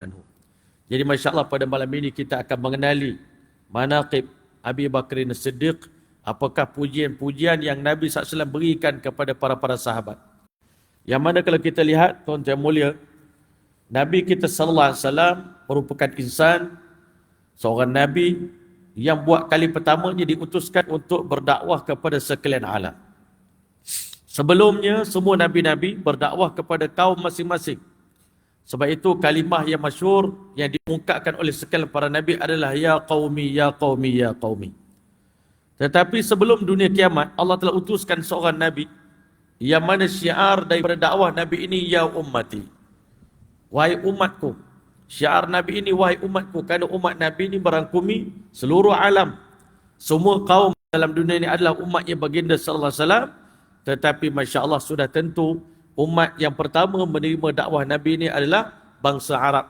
anhu. Jadi masya-Allah pada malam ini kita akan mengenali manaqib Abi Bakr As-Siddiq, apakah pujian-pujian yang Nabi SAW berikan kepada para sahabat. Yang mana kalau kita lihat tuan-tuan mulia, Nabi kita sallallahu alaihi wasallam merupakan insan, seorang nabi yang buat kali pertamanya diutuskan untuk berdakwah kepada sekalian alam. Sebelumnya semua nabi-nabi berdakwah kepada kaum masing-masing. Sebab itu kalimah yang masyhur yang diungkapkan oleh sekalian para nabi adalah ya qaumi ya qaumi ya qaumi. Tetapi sebelum dunia kiamat, Allah telah utuskan seorang nabi yang mana syiar daripada dakwah nabi ini ya ummati. Wahai umatku. Syiar nabi ini wahai umatku, kerana umat nabi ini merangkumi seluruh alam. Semua kaum dalam dunia ini adalah umatnya baginda sallallahu alaihi wasallam. Tetapi masya-Allah sudah tentu umat yang pertama menerima dakwah Nabi ini adalah bangsa Arab.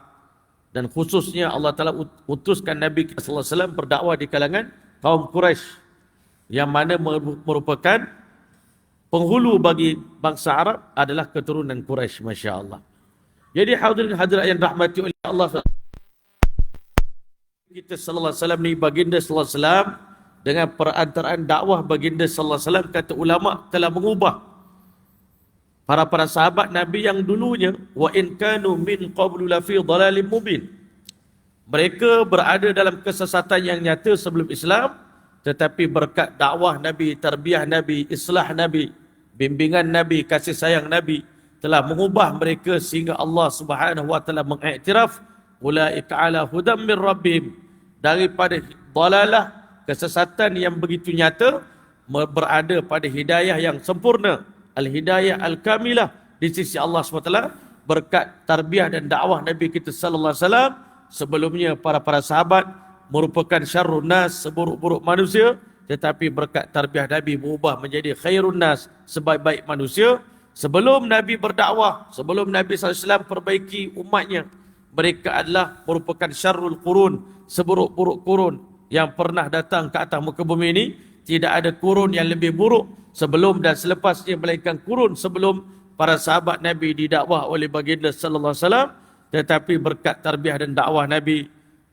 Dan khususnya Allah Ta'ala utuskan Nabi sallallahu alaihi wasallam berdakwah di kalangan kaum Quraisy, yang mana merupakan penghulu bagi bangsa Arab adalah keturunan Quraisy, masya-Allah. Jadi hadirin hadirat yang rahmati oleh Allah, kita sallallahu alaihi wasallam ni baginda sallallahu alaihi wasallam, dengan perantaraan dakwah baginda sallallahu alaihi wasallam, kata ulama telah mengubah para sahabat Nabi yang dulunya wa in kanu min qablu la fi dhalalin mubin. Mereka berada dalam kesesatan yang nyata sebelum Islam, tetapi berkat dakwah Nabi, tarbiyah Nabi, islah Nabi, bimbingan Nabi, kasih sayang Nabi telah mengubah mereka sehingga Allah Subhanahu wa taala mengiktiraf ulaika ala hudam min rabbihim, daripada dhalalah, kesesatan yang begitu nyata, berada pada hidayah yang sempurna, al-hidayah al-kamilah di sisi Allah SWT, berkat tarbiyah dan dakwah Nabi kita sallallahu alaihi wasallam. Sebelumnya para sahabat merupakan syarrun nas, seburuk-buruk manusia, tetapi berkat tarbiyah Nabi berubah menjadi khairun nas, sebaik-baik manusia. Sebelum Nabi berdakwah, sebelum Nabi sallallahu alaihi wasallam perbaiki umatnya, mereka adalah merupakan syarrul qurun, seburuk-buruk kurun yang pernah datang ke atas muka bumi ini. Tidak ada kurun yang lebih buruk sebelum dan selepasnya, melainkan kurun sebelum para sahabat Nabi didakwah oleh baginda sallallahu alaihi wasallam. Tetapi berkat tarbiyah dan dakwah Nabi,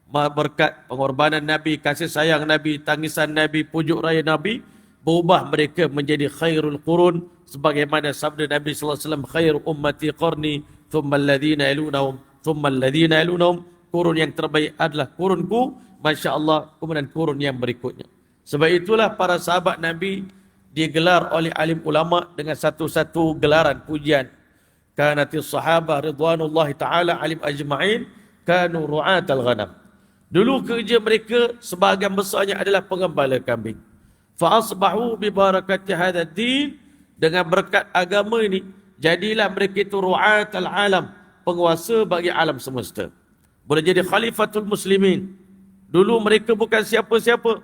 berkat pengorbanan Nabi, kasih sayang Nabi, tangisan Nabi, pujuk raya Nabi, berubah mereka menjadi khairul qurun, sebagaimana sabda Nabi sallallahu alaihi wasallam, khairu ummati qarni thumma alladhina yalunahum thumma alladhina yalunahum. Kurun yang terbaik adalah kurunku, masya-Allah, kemudian kurun yang berikutnya. Sebab itulah para sahabat Nabi digelar oleh alim ulama dengan satu-satu gelaran pujian. Kanatis sahabah ridwanullahi ta'ala alim ajma'in kanu ru'atal ghanam. Dulu kerja mereka sebahagian besarnya adalah pengembala kambing. Fa asbahu bi barakati hadzal din, dengan berkat agama ini jadilah mereka itu ru'atal alam, penguasa bagi alam semesta. Boleh jadi khalifatul muslimin. Dulu mereka bukan siapa-siapa,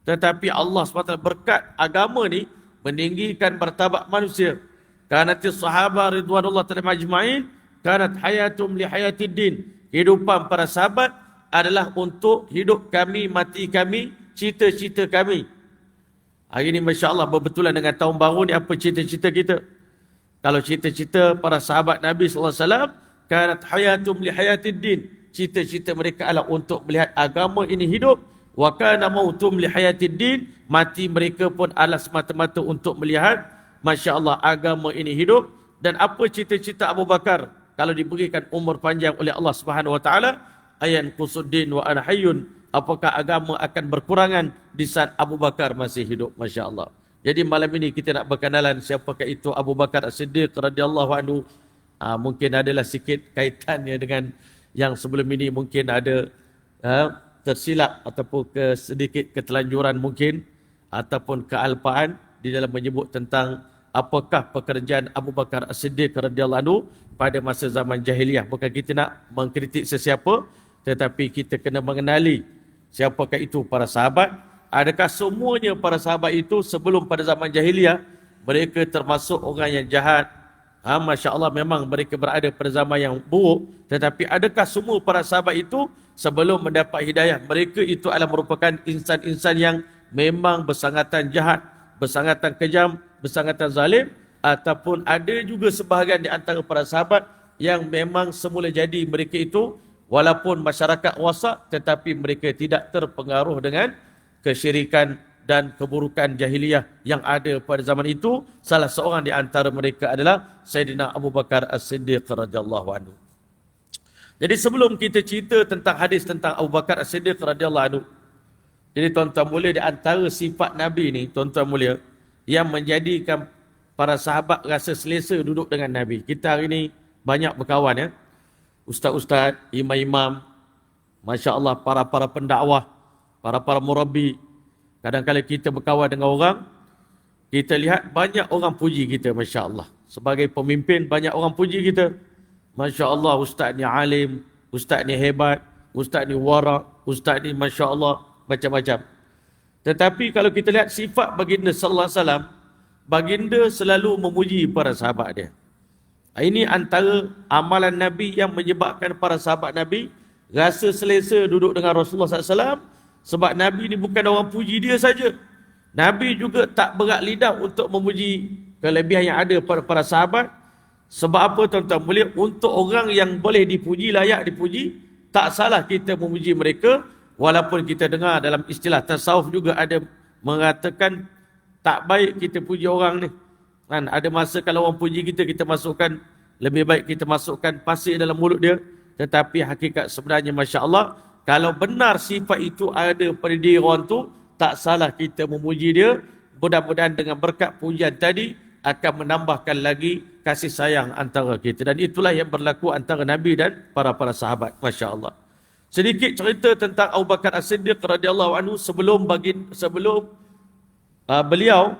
tetapi Allah SWT berkat agama ni meninggikan martabat manusia. Kanatis sahabah ridwanullah ta'ala majma'in kanat hayatum li hayatid din. Kehidupan para sahabat adalah untuk hidup kami, mati kami, cita-cita kami. Hari ini masya-Allah berbetulan dengan tahun baru ni, apa cita-cita kita? Kalau cita-cita para sahabat Nabi sallallahu alaihi wasallam, kanat hayatum li hayatid din, cita-cita mereka adalah untuk melihat agama ini hidup. Wa kana mautum li hayatid din, mati mereka pun adalah semata-mata untuk melihat, masya-Allah, agama ini hidup. Dan apa cita-cita Abu Bakar kalau diberikan umur panjang oleh Allah Subhanahu wa taala? Ayan qusuddin wa ana hayyun, apakah agama akan berkurangan di saat Abu Bakar masih hidup, masya-Allah. Jadi malam ini kita nak berkenalan siapakah itu Abu Bakar As-Siddiq radhiyallahu anhu. Mungkin adalah sikit kaitannya dengan yang sebelum ini, mungkin ada tersilap ataupun sedikit ketelanjuran mungkin, ataupun kealpaan di dalam menyebut tentang apakah pekerjaan Abu Bakar As-Siddiq radhiyallahu anhu pada masa zaman jahiliyah. Bukan kita nak mengkritik sesiapa, tetapi kita kena mengenali siapakah itu para sahabat. Adakah semuanya para sahabat itu sebelum pada zaman jahiliyah mereka termasuk orang yang jahat? Masya-Allah, memang mereka berada pada zaman yang buruk, tetapi adakah semua para sahabat itu sebelum mendapat hidayah mereka itu adalah merupakan insan-insan yang memang bersangatan jahat, bersangatan kejam, bersangatan zalim? Ataupun ada juga sebahagian di antara para sahabat yang memang semula jadi mereka itu Walaupun masyarakat wasak, tetapi mereka tidak terpengaruh dengan kesyirikan dan keburukan jahiliyah yang ada pada zaman itu. Salah seorang di antara mereka adalah Sayyidina Abu Bakar As-Siddiq radhiyallahu anhu. Jadi sebelum kita cerita tentang hadis tentang Abu Bakar As-Siddiq radhiyallahu anhu, jadi tuan-tuan mulia, di antara sifat Nabi ni, tuan-tuan mulia, yang menjadikan para sahabat rasa selesa duduk dengan Nabi. Kita hari ni banyak berkawan ya. Ustaz-ustaz, imam-imam, Masya Allah, para pendakwah, para murabi. Kadang-kadang kita berkawan dengan orang, kita lihat banyak orang puji kita, Masya Allah. Sebagai pemimpin, banyak orang puji kita. Masya Allah, ustaz ni alim, ustaz ni hebat, ustaz ni warak, ustaz ni Masya Allah, macam-macam. Tetapi kalau kita lihat sifat baginda sallallahu alaihi wasallam, baginda selalu memuji para sahabat dia. Ini antara amalan Nabi yang menyebabkan para sahabat Nabi rasa selesa duduk dengan Rasulullah SAW. Sebab Nabi ni bukan orang puji dia saja. Nabi juga tak berat lidah untuk memuji kelebihan yang ada pada para sahabat. Sebab apa tuan-tuan mulia? Untuk orang yang boleh dipuji, layak dipuji, tak salah kita memuji mereka. Walaupun kita dengar dalam istilah tasawuf juga ada mengatakan tak baik kita puji orang ni. Kan ada masa kalau orang puji kita, kita masukkan, lebih baik kita masukkan pasir dalam mulut dia. Tetapi hakikat sebenarnya Masya Allah, kalau benar sifat itu ada pada diri orang tu, tak salah kita memuji dia. Mudah-mudahan dengan berkat pujian tadi akan menambahkan lagi kasih sayang antara kita. Dan itulah yang berlaku antara Nabi dan para sahabat. Masya Allah. Sedikit cerita tentang Abu Bakar As-Siddiq radhiyallahu anhu sebelum beliau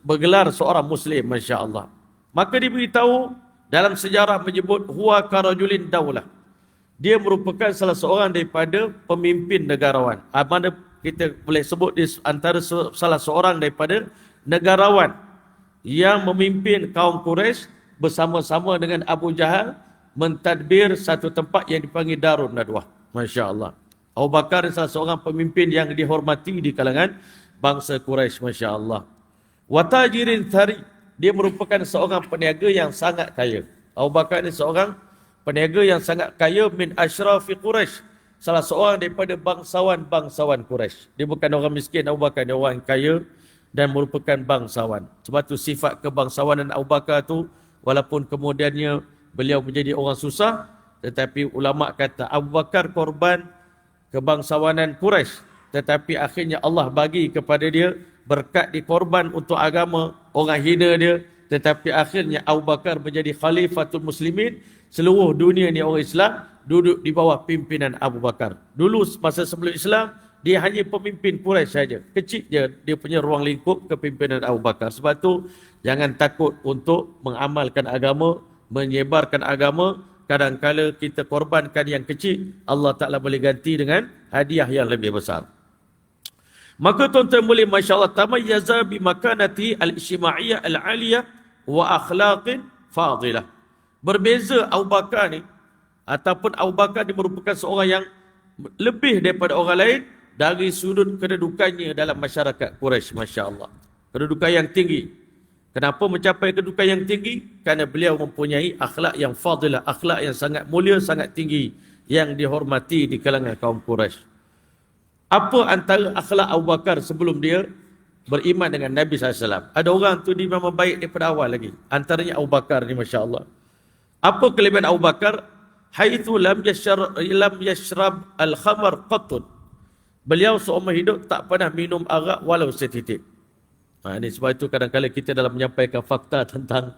bergelar seorang Muslim, Masya Allah. Maka diberitahu dalam sejarah menyebut huwa karajulin daulah. Dia merupakan salah seorang daripada pemimpin negarawan. Mana kita boleh sebut dia antara salah seorang daripada negarawan yang memimpin kaum Quraisy bersama-sama dengan Abu Jahal mentadbir satu tempat yang dipanggil Darun Nadwah. Masya Allah. Abu Bakar salah seorang pemimpin yang dihormati di kalangan bangsa Quraisy. Masya Allah. Watajirin thari, dia merupakan seorang peniaga yang sangat kaya. Abu Bakar ini seorang peniaga yang sangat kaya min asyrafi Quraisy, salah seorang daripada bangsawan Quraisy. Dia bukan orang miskin, Abu Bakar dia orang kaya dan merupakan bangsawan. Sebab tu sifat kebangsawanan Abu Bakar tu, walaupun kemudiannya beliau menjadi orang susah, tetapi ulama kata Abu Bakar korban kebangsawanan Quraisy, tetapi akhirnya Allah bagi kepada dia berkat dikorban untuk agama, orang hina dia, tetapi akhirnya Abu Bakar menjadi khalifatul muslimin. Seluruh dunia ni orang Islam duduk di bawah pimpinan Abu Bakar. Dulu masa sebelum Islam, dia hanya pemimpin Quraisy saja. Kecil dia punya ruang lingkup kepimpinan Abu Bakar. Sebab tu jangan takut untuk mengamalkan agama, menyebarkan agama. Kadang-kala kita korbankan yang kecil, Allah Ta'ala boleh ganti dengan hadiah yang lebih besar. Maka tuan-tuan boleh, Masya Allah, tamayyaza bimakanati al-ijtima'iyyah al-aliyah wa akhlaqin fadilah. Berbeza Abu Bakar ni, ataupun Abu Bakar dia merupakan seorang yang lebih daripada orang lain dari sudut kedudukannya dalam masyarakat Quraisy. Masya Allah. Kedudukan yang tinggi. Kenapa mencapai kedudukan yang tinggi? Kerana beliau mempunyai akhlak yang fadilah, akhlak yang sangat mulia, sangat tinggi, yang dihormati di kalangan kaum Quraisy. Apa antara akhlak Abu Bakar sebelum dia beriman dengan Nabi SAW? Ada orang tu dia memang baik daripada awal lagi. Antaranya Abu Bakar ni, Masya Allah. Apa kelebihan Abu Bakar? Haithu lam yashrab al-khamar qattun. Beliau seumur hidup tak pernah minum arak walau setitik. Ini sebab itu kadang-kadang kita dalam menyampaikan fakta tentang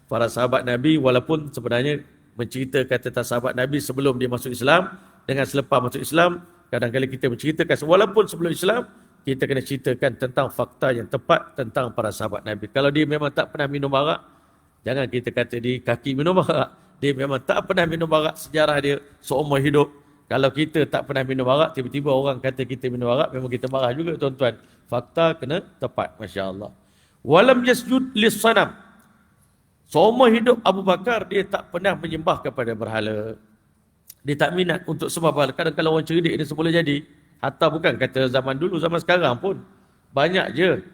para sahabat Nabi, walaupun sebenarnya menceritakan tentang sahabat Nabi sebelum dia masuk Islam dengan selepas masuk Islam, kadang-kadang kita menceritakan, walaupun sebelum Islam, kita kena ceritakan tentang fakta yang tepat tentang para sahabat Nabi. Kalau dia memang tak pernah minum arak, jangan kita kata dia kaki minum arak. Dia memang tak pernah minum arak, sejarah dia seumur hidup. Kalau kita tak pernah minum arak, tiba-tiba orang kata kita minum arak, memang kita marah juga, tuan-tuan. Fakta kena tepat, Masya Allah. Walam yasjud lis-sanam. Seumur hidup Abu Bakar, dia tak pernah menyembah kepada berhala. Dia tak minat untuk sembah berhala. Kadang-kadang orang cerdik dia semula jadi. Hatta bukan kata zaman dulu, zaman sekarang pun. Banyak je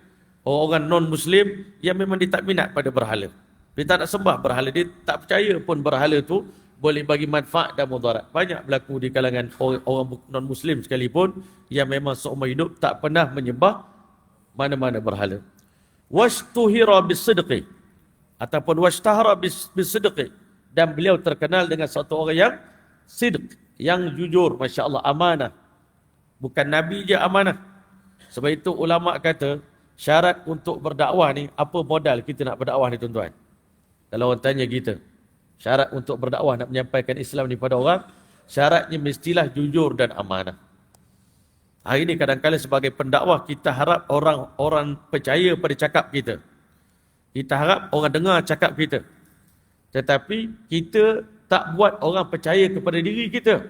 orang non-Muslim yang memang dia tak minat pada berhala. Dia tak nak sembah berhala. Dia tak percaya pun berhala tu boleh bagi manfaat dan mudarat. Banyak berlaku di kalangan orang non-Muslim sekalipun yang memang seumur hidup tak pernah menyembah mana-mana berhala. Washtuhira bisidqi ataupun washtahara bisidqi, dan beliau terkenal dengan satu orang yang sidq, yang jujur, masya-Allah, amanah. Bukan nabi je amanah. Sebab itu ulama kata syarat untuk berdakwah ni, apa modal kita nak berdakwah ni tuan-tuan? Kalau orang tanya kita, syarat untuk berdakwah nak menyampaikan Islam ni pada orang, syaratnya mestilah jujur dan amanah. Hari ini kadang-kadang sebagai pendakwah kita harap orang percaya pada cakap kita. Kita harap orang dengar cakap kita. Tetapi kita tak buat orang percaya kepada diri kita.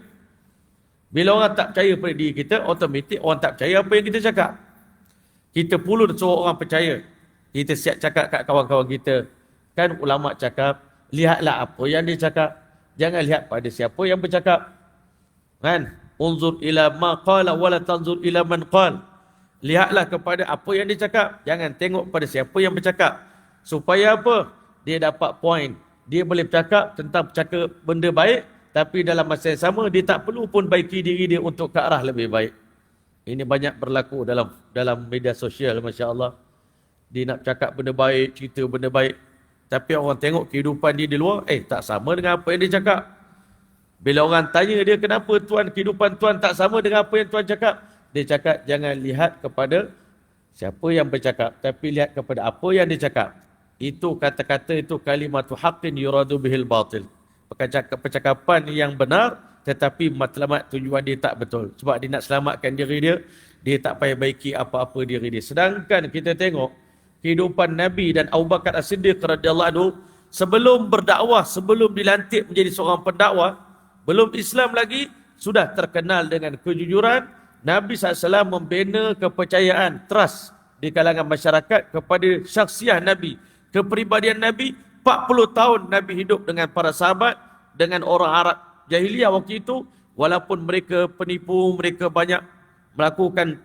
Bila orang tak percaya pada diri kita, automatik orang tak percaya apa yang kita cakap. Kita perlu suruh orang percaya. Kita siap cakap kat kawan-kawan kita. Kan ulama cakap, lihatlah apa yang dia cakap. Jangan lihat pada siapa yang bercakap. Kan? Unzur ila ma qala wala tanzur ila man qala. Lihatlah kepada apa yang dia cakap. Jangan tengok pada siapa yang bercakap. Supaya apa? Dia dapat point. Dia boleh bercakap tentang bercakap benda baik, tapi dalam masa yang sama dia tak perlu pun baiki diri dia untuk ke arah lebih baik. Ini banyak berlaku dalam media sosial, masya-Allah. Dia nak cakap benda baik, cerita benda baik, tapi orang tengok kehidupan dia di luar, tak sama dengan apa yang dia cakap. Bila orang tanya dia, kenapa tuan kehidupan tuan tak sama dengan apa yang tuan cakap? Dia cakap, jangan lihat kepada siapa yang bercakap, tapi lihat kepada apa yang dia cakap. Itu kata-kata itu kalimatu haqqin yuradu bihil batil. Percakapan yang benar, tetapi matlamat tujuan dia tak betul. Sebab dia nak selamatkan diri dia, dia tak payah baiki apa-apa diri dia. Sedangkan kita tengok kehidupan Nabi dan Abu Bakar As-Siddiq radhiyallahu anhu, sebelum berdakwah, sebelum dilantik menjadi seorang pendakwah, belum Islam lagi, sudah terkenal dengan kejujuran. Nabi SAW membina kepercayaan, trust di kalangan masyarakat kepada syakhsiah Nabi, kepribadian Nabi. 40 tahun Nabi hidup dengan para sahabat, dengan orang Arab jahiliyah waktu itu. Walaupun mereka penipu, mereka banyak melakukan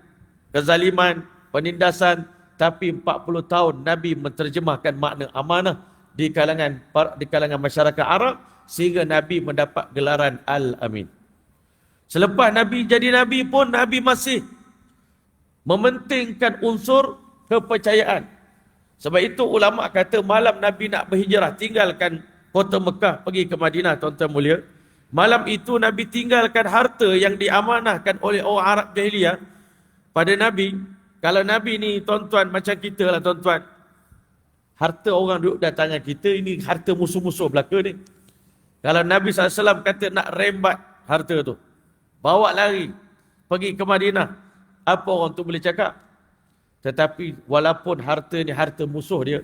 kezaliman, penindasan, tapi 40 tahun Nabi menterjemahkan makna amanah di kalangan masyarakat Arab, sehingga Nabi mendapat gelaran Al-Amin. Selepas Nabi jadi Nabi pun, Nabi masih mementingkan unsur kepercayaan. Sebab itu ulama kata malam Nabi nak berhijrah, tinggalkan kota Mekah, pergi ke Madinah, tuan-tuan mulia. Malam itu Nabi tinggalkan harta yang diamanahkan oleh orang Arab jahiliyah pada Nabi. Kalau Nabi ni tuan-tuan macam kita lah tuan-tuan, harta orang duduk di tangan kita, ini harta musuh-musuh belaka ni. Kalau Nabi SAW kata nak rembat harta tu, bawa lari, pergi ke Madinah, apa orang tu boleh cakap? Tetapi walaupun harta ni harta musuh dia,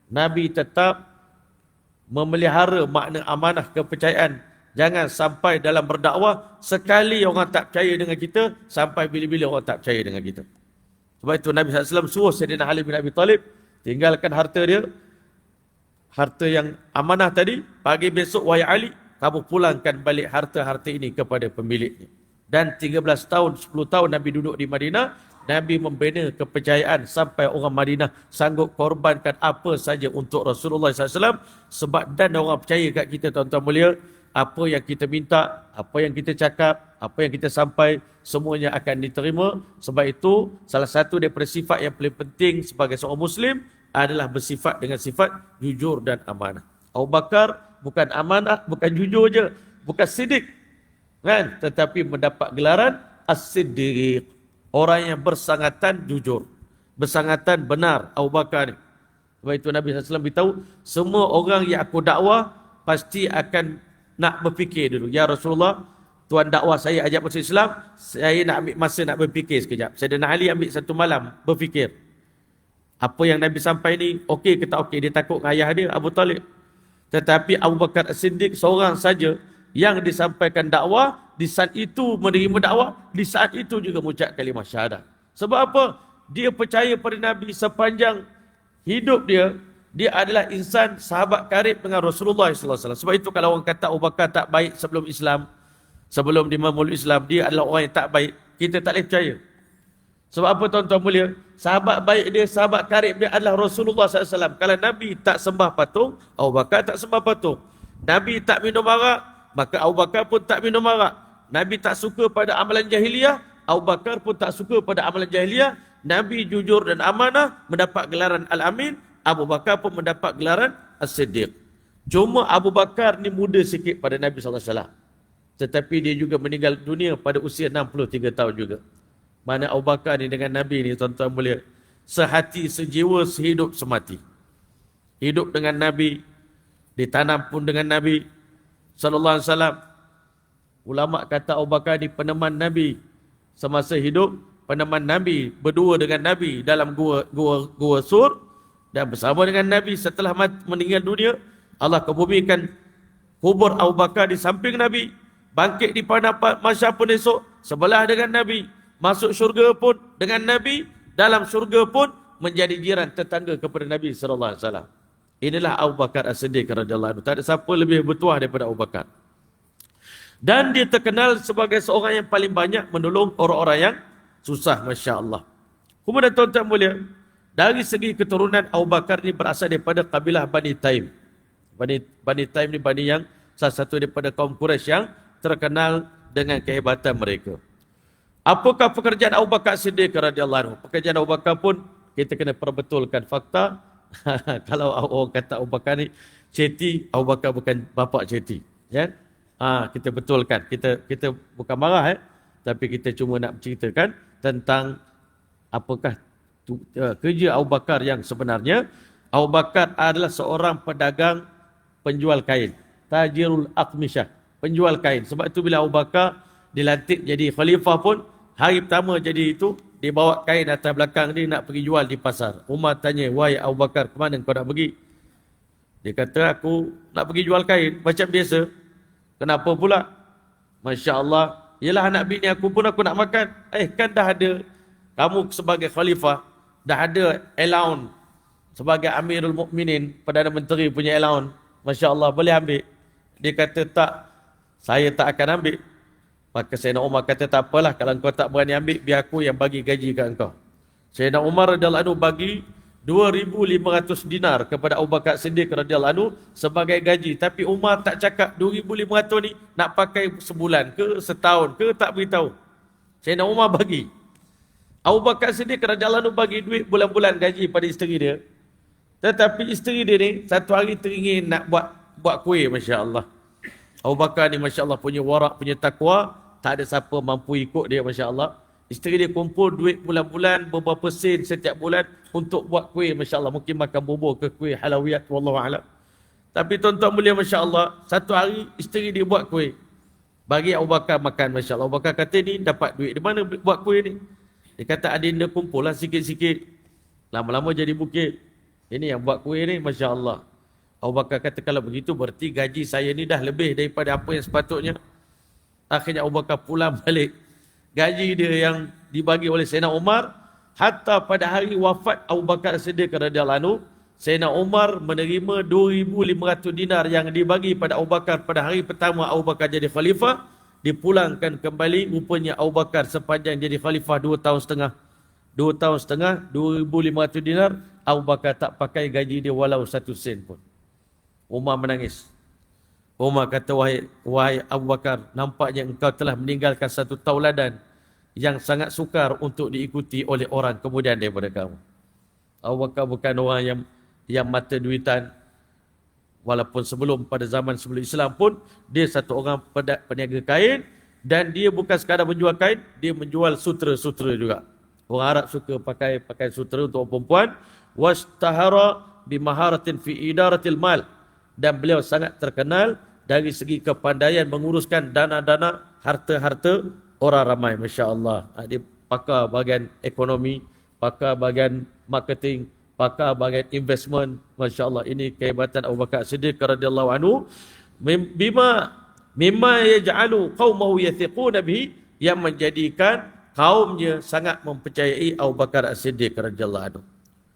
Nabi tetap memelihara makna amanah kepercayaan. Jangan sampai dalam berdakwah, sekali orang tak percaya dengan kita, sampai bila-bila orang tak percaya dengan kita. Sebab itu Nabi SAW suruh Sayyidina Ali bin Abi Talib tinggalkan harta dia, harta yang amanah tadi. Pagi besok, wahai Ali, kamu pulangkan balik harta-harta ini kepada pemiliknya. Dan 13 tahun, 10 tahun Nabi duduk di Madinah, Nabi membina kepercayaan sampai orang Madinah sanggup korbankan apa saja untuk Rasulullah SAW. Sebab dan orang percaya kat kita, tuan-tuan mulia, apa yang kita minta, apa yang kita cakap, apa yang kita sampai, semuanya akan diterima. Sebab itu, salah satu daripada sifat yang paling penting sebagai seorang Muslim adalah bersifat dengan sifat jujur dan amanah. Abu Bakar bukan amanah, bukan jujur je, bukan siddiq, kan? Tetapi mendapat gelaran as-siddiq, orang yang bersangatan jujur, bersangatan benar. Abu Bakar ni. Sebab itu Nabi SAW beritahu, semua orang yang aku dakwah pasti akan nak berfikir dulu. Ya Rasulullah, tuan dakwah saya ajak masuk Islam, saya nak ambil masa nak berfikir sekejap. Sayyidina Ali ambil satu malam berfikir. Apa yang Nabi sampai ni, okey ke tak okey? Dia takut dengan ayah dia, Abu Talib. Tetapi Abu Bakar As-Siddiq seorang saja yang disampaikan dakwah, di saat itu menerima dakwah, di saat itu juga mengucap kalimah syahadah. Sebab apa? Dia percaya pada Nabi sepanjang hidup dia. Dia adalah insan sahabat karib dengan Rasulullah SAW. Sebab itu kalau orang kata Abu Bakar tak baik sebelum Islam, sebelum dia memeluk Islam, dia adalah orang yang tak baik, kita tak boleh percaya. Sebab apa tuan-tuan mulia? Sahabat baik dia, sahabat karib dia adalah Rasulullah SAW. Kalau Nabi tak sembah patung, Abu Bakar tak sembah patung. Nabi tak minum arak, maka Abu Bakar pun tak minum arak. Nabi tak suka pada amalan jahiliyah, Abu Bakar pun tak suka pada amalan jahiliyah. Nabi jujur dan amanah, mendapat gelaran Al-Amin. Abu Bakar pun mendapat gelaran As-Siddiq. Cuma Abu Bakar ni muda sikit pada Nabi SAW. Tetapi dia juga meninggal dunia pada usia 63 tahun juga. Mana Abu Bakar ni dengan Nabi ni, tuan-tuan mulia, sehati, sejiwa, sehidup, semati. Hidup dengan Nabi, ditanam pun dengan Nabi SAW. Ulama kata Abu Bakar ni peneman Nabi semasa hidup, peneman Nabi, berdua dengan Nabi dalam gua Sur, dan bersama dengan Nabi setelah meninggal dunia. Allah kebumikan kubur Abu Bakar di samping Nabi, bangkit di padang mahsyar pun esok sebelah dengan Nabi, masuk syurga pun dengan Nabi, dalam syurga pun menjadi jiran tetangga kepada Nabi sallallahu alaihi wasallam. Inilah Abu Bakar As-Siddiq radhiyallahu anhu. Tak ada siapa lebih bertuah daripada Abu Bakar. Dan dia terkenal sebagai seorang yang paling banyak menolong orang-orang yang susah, masya-Allah. Kemudian tuan-tuan mulia, dari segi keturunan Abu Bakar ni berasal daripada kabilah Bani Taim. Bani Taim ni bani yang salah satu daripada kaum Quraisy yang terkenal dengan kehebatan mereka. Apakah pekerjaan Abu Bakar Siddiq radhiyallahu anhu? Pekerjaan Abu Bakar pun kita kena perbetulkan fakta. Kalau orang kata Abu Bakar ni ceti, Abu Bakar bukan bapa ceti, ya. Kita betulkan. Kita bukan marah, tapi kita cuma nak menceritakan tentang apakah kerja Abu Bakar yang sebenarnya. Abu Bakar adalah seorang pedagang penjual kain, tajirul aqmishah, penjual kain. Sebab itu bila Abu Bakar dilantik jadi khalifah pun, hari pertama jadi itu, dia bawa kain atas belakang dia nak pergi jual di pasar. Umar tanya, "Wahai Abu Bakar, ke mana kau nak pergi?" Dia kata, "Aku nak pergi jual kain macam biasa." "Kenapa pula?" "Masya Allah, yelah anak bini aku pun aku nak makan." Kan dah ada, kamu sebagai khalifah dah ada allowance sebagai Amirul Mukminin, Perdana Menteri punya allowance. Masya Allah, boleh ambil. Dia kata, "Tak, saya tak akan ambil." Maka Sayyidina Umar kata, "Tak apalah, kalau kau tak berani ambil, biar aku yang bagi gaji kat engkau." Sayyidina Umar radhiyallahu anhu bagi 2,500 dinar kepada Abu Bakar Siddiq radhiyallahu anhu sebagai gaji. Tapi Umar tak cakap 2,500 ni nak pakai sebulan ke setahun ke, tak beritahu. Sayyidina Umar bagi. Abu Bakar Siddiq radhiyallahu anhu bagi duit bulan-bulan gaji pada isteri dia. Tetapi isteri dia ni satu hari teringin nak buat kuih, masya-Allah. Abu Bakar ni masya-Allah punya warak, punya takwa, tak ada siapa mampu ikut dia, masya-Allah. Isteri dia kumpul duit bulan-bulan beberapa sen setiap bulan untuk buat kuih, masya-Allah. Mungkin makan bubur ke kuih halawiyat, wallahu a'lam. Tapi tuan-tuan mulia, masya-Allah, satu hari isteri dia buat kuih, bagi Abu Bakar makan, masya-Allah. Abu Bakar kata, "Ni dapat duit di mana buat kuih ni?" Dia kata, "Adinda kumpul lah sikit-sikit. Lama-lama jadi bukit. Ini yang buat kuih ni, masya-Allah." Abu Bakar kata, "Kalau begitu berarti gaji saya ni dah lebih daripada apa yang sepatutnya." Akhirnya Abu Bakar pulang balik. Gaji dia yang dibagi oleh Sayyidina Umar, hatta pada hari wafat Abu Bakar Siddiq radhiyallahu anhu, Sayyidina Umar menerima 2,500 dinar yang dibagi pada Abu Bakar pada hari pertama Abu Bakar jadi khalifah, dipulangkan kembali. Rupanya Abu Bakar sepanjang jadi khalifah 2 tahun setengah. 2 tahun setengah, 2,500 dinar, Abu Bakar tak pakai gaji dia walau 1 sen pun. Umar menangis. Umar kata, wahai Abu Bakar, nampaknya engkau telah meninggalkan satu tauladan yang sangat sukar untuk diikuti oleh orang kemudian daripada kamu. Abu Bakar bukan orang yang mata duitan. Walaupun pada zaman sebelum Islam pun, dia satu orang peniaga kain, dan dia bukan sekadar menjual kain, dia menjual sutera-sutera juga. Orang Arab suka pakai sutera untuk perempuan. Washtahara bimaharatin fi idaratil mal. Dan beliau sangat terkenal dari segi kepandaian menguruskan dana-dana, harta-harta orang ramai, masya-Allah. Dia pakar bahagian ekonomi, pakar bahagian marketing, pakar bahagian investment, masya-Allah. Ini kehebatan Abu Bakar Siddiq radhiyallahu anhu. Mimma yaj'alu qaumahu yathiquna bihi, yang menjadikan kaumnya sangat mempercayai Abu Bakar Siddiq radhiyallahu anhu.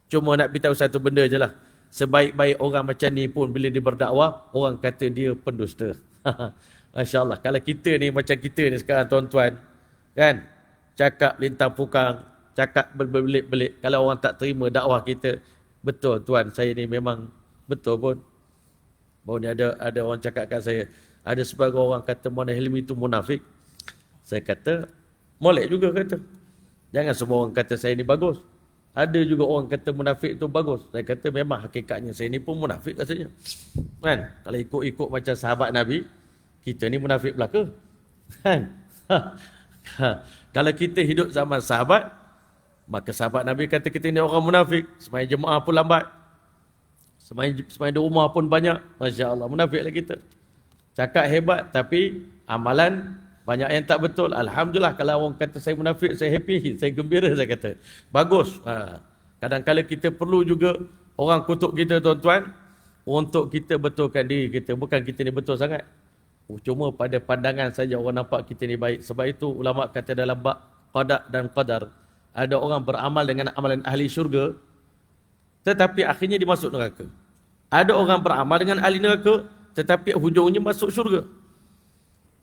Cuma nak beritahu satu benda je lah. Sebaik-baik orang macam ni pun bila dia berdakwah, orang kata dia pendusta. Masya Allah. Kalau kita ni macam kita ni sekarang, tuan-tuan, kan, cakap lintang pukang, cakap berbelit-belit. Kalau orang tak terima dakwah kita, betul tuan, saya ni memang betul pun. Baru ni ada orang cakap kat saya, Ada sebagai orang kata Maulana Hilmi itu munafik. Saya kata, molek juga kata. Jangan semua orang kata saya ni bagus. Ada juga orang kata munafik tu bagus. Saya kata memang hakikatnya saya ni pun munafik katanya. Kan? Kalau ikut-ikut macam sahabat Nabi, kita ni munafik belaka. Kan? Kalau kita hidup zaman sahabat, maka sahabat Nabi kata kita ni orang munafik. Sembahyang jemaah pun lambat. Sembahyang di rumah pun banyak. Masya Allah, munafiklah kita. Cakap hebat tapi amalan banyak yang tak betul. Alhamdulillah kalau orang kata saya munafik, saya happy, saya gembira, saya kata. Bagus. Kadang-kadang kita perlu juga orang kutuk kita tuan-tuan untuk kita betulkan diri kita. Bukan kita ni betul sangat. Cuma pada pandangan saja orang nampak kita ni baik. Sebab itu ulama kata dalam bab qada dan qadar, ada orang beramal dengan amalan ahli syurga tetapi akhirnya dia masuk neraka. Ada orang beramal dengan ahli neraka tetapi hujungnya masuk syurga.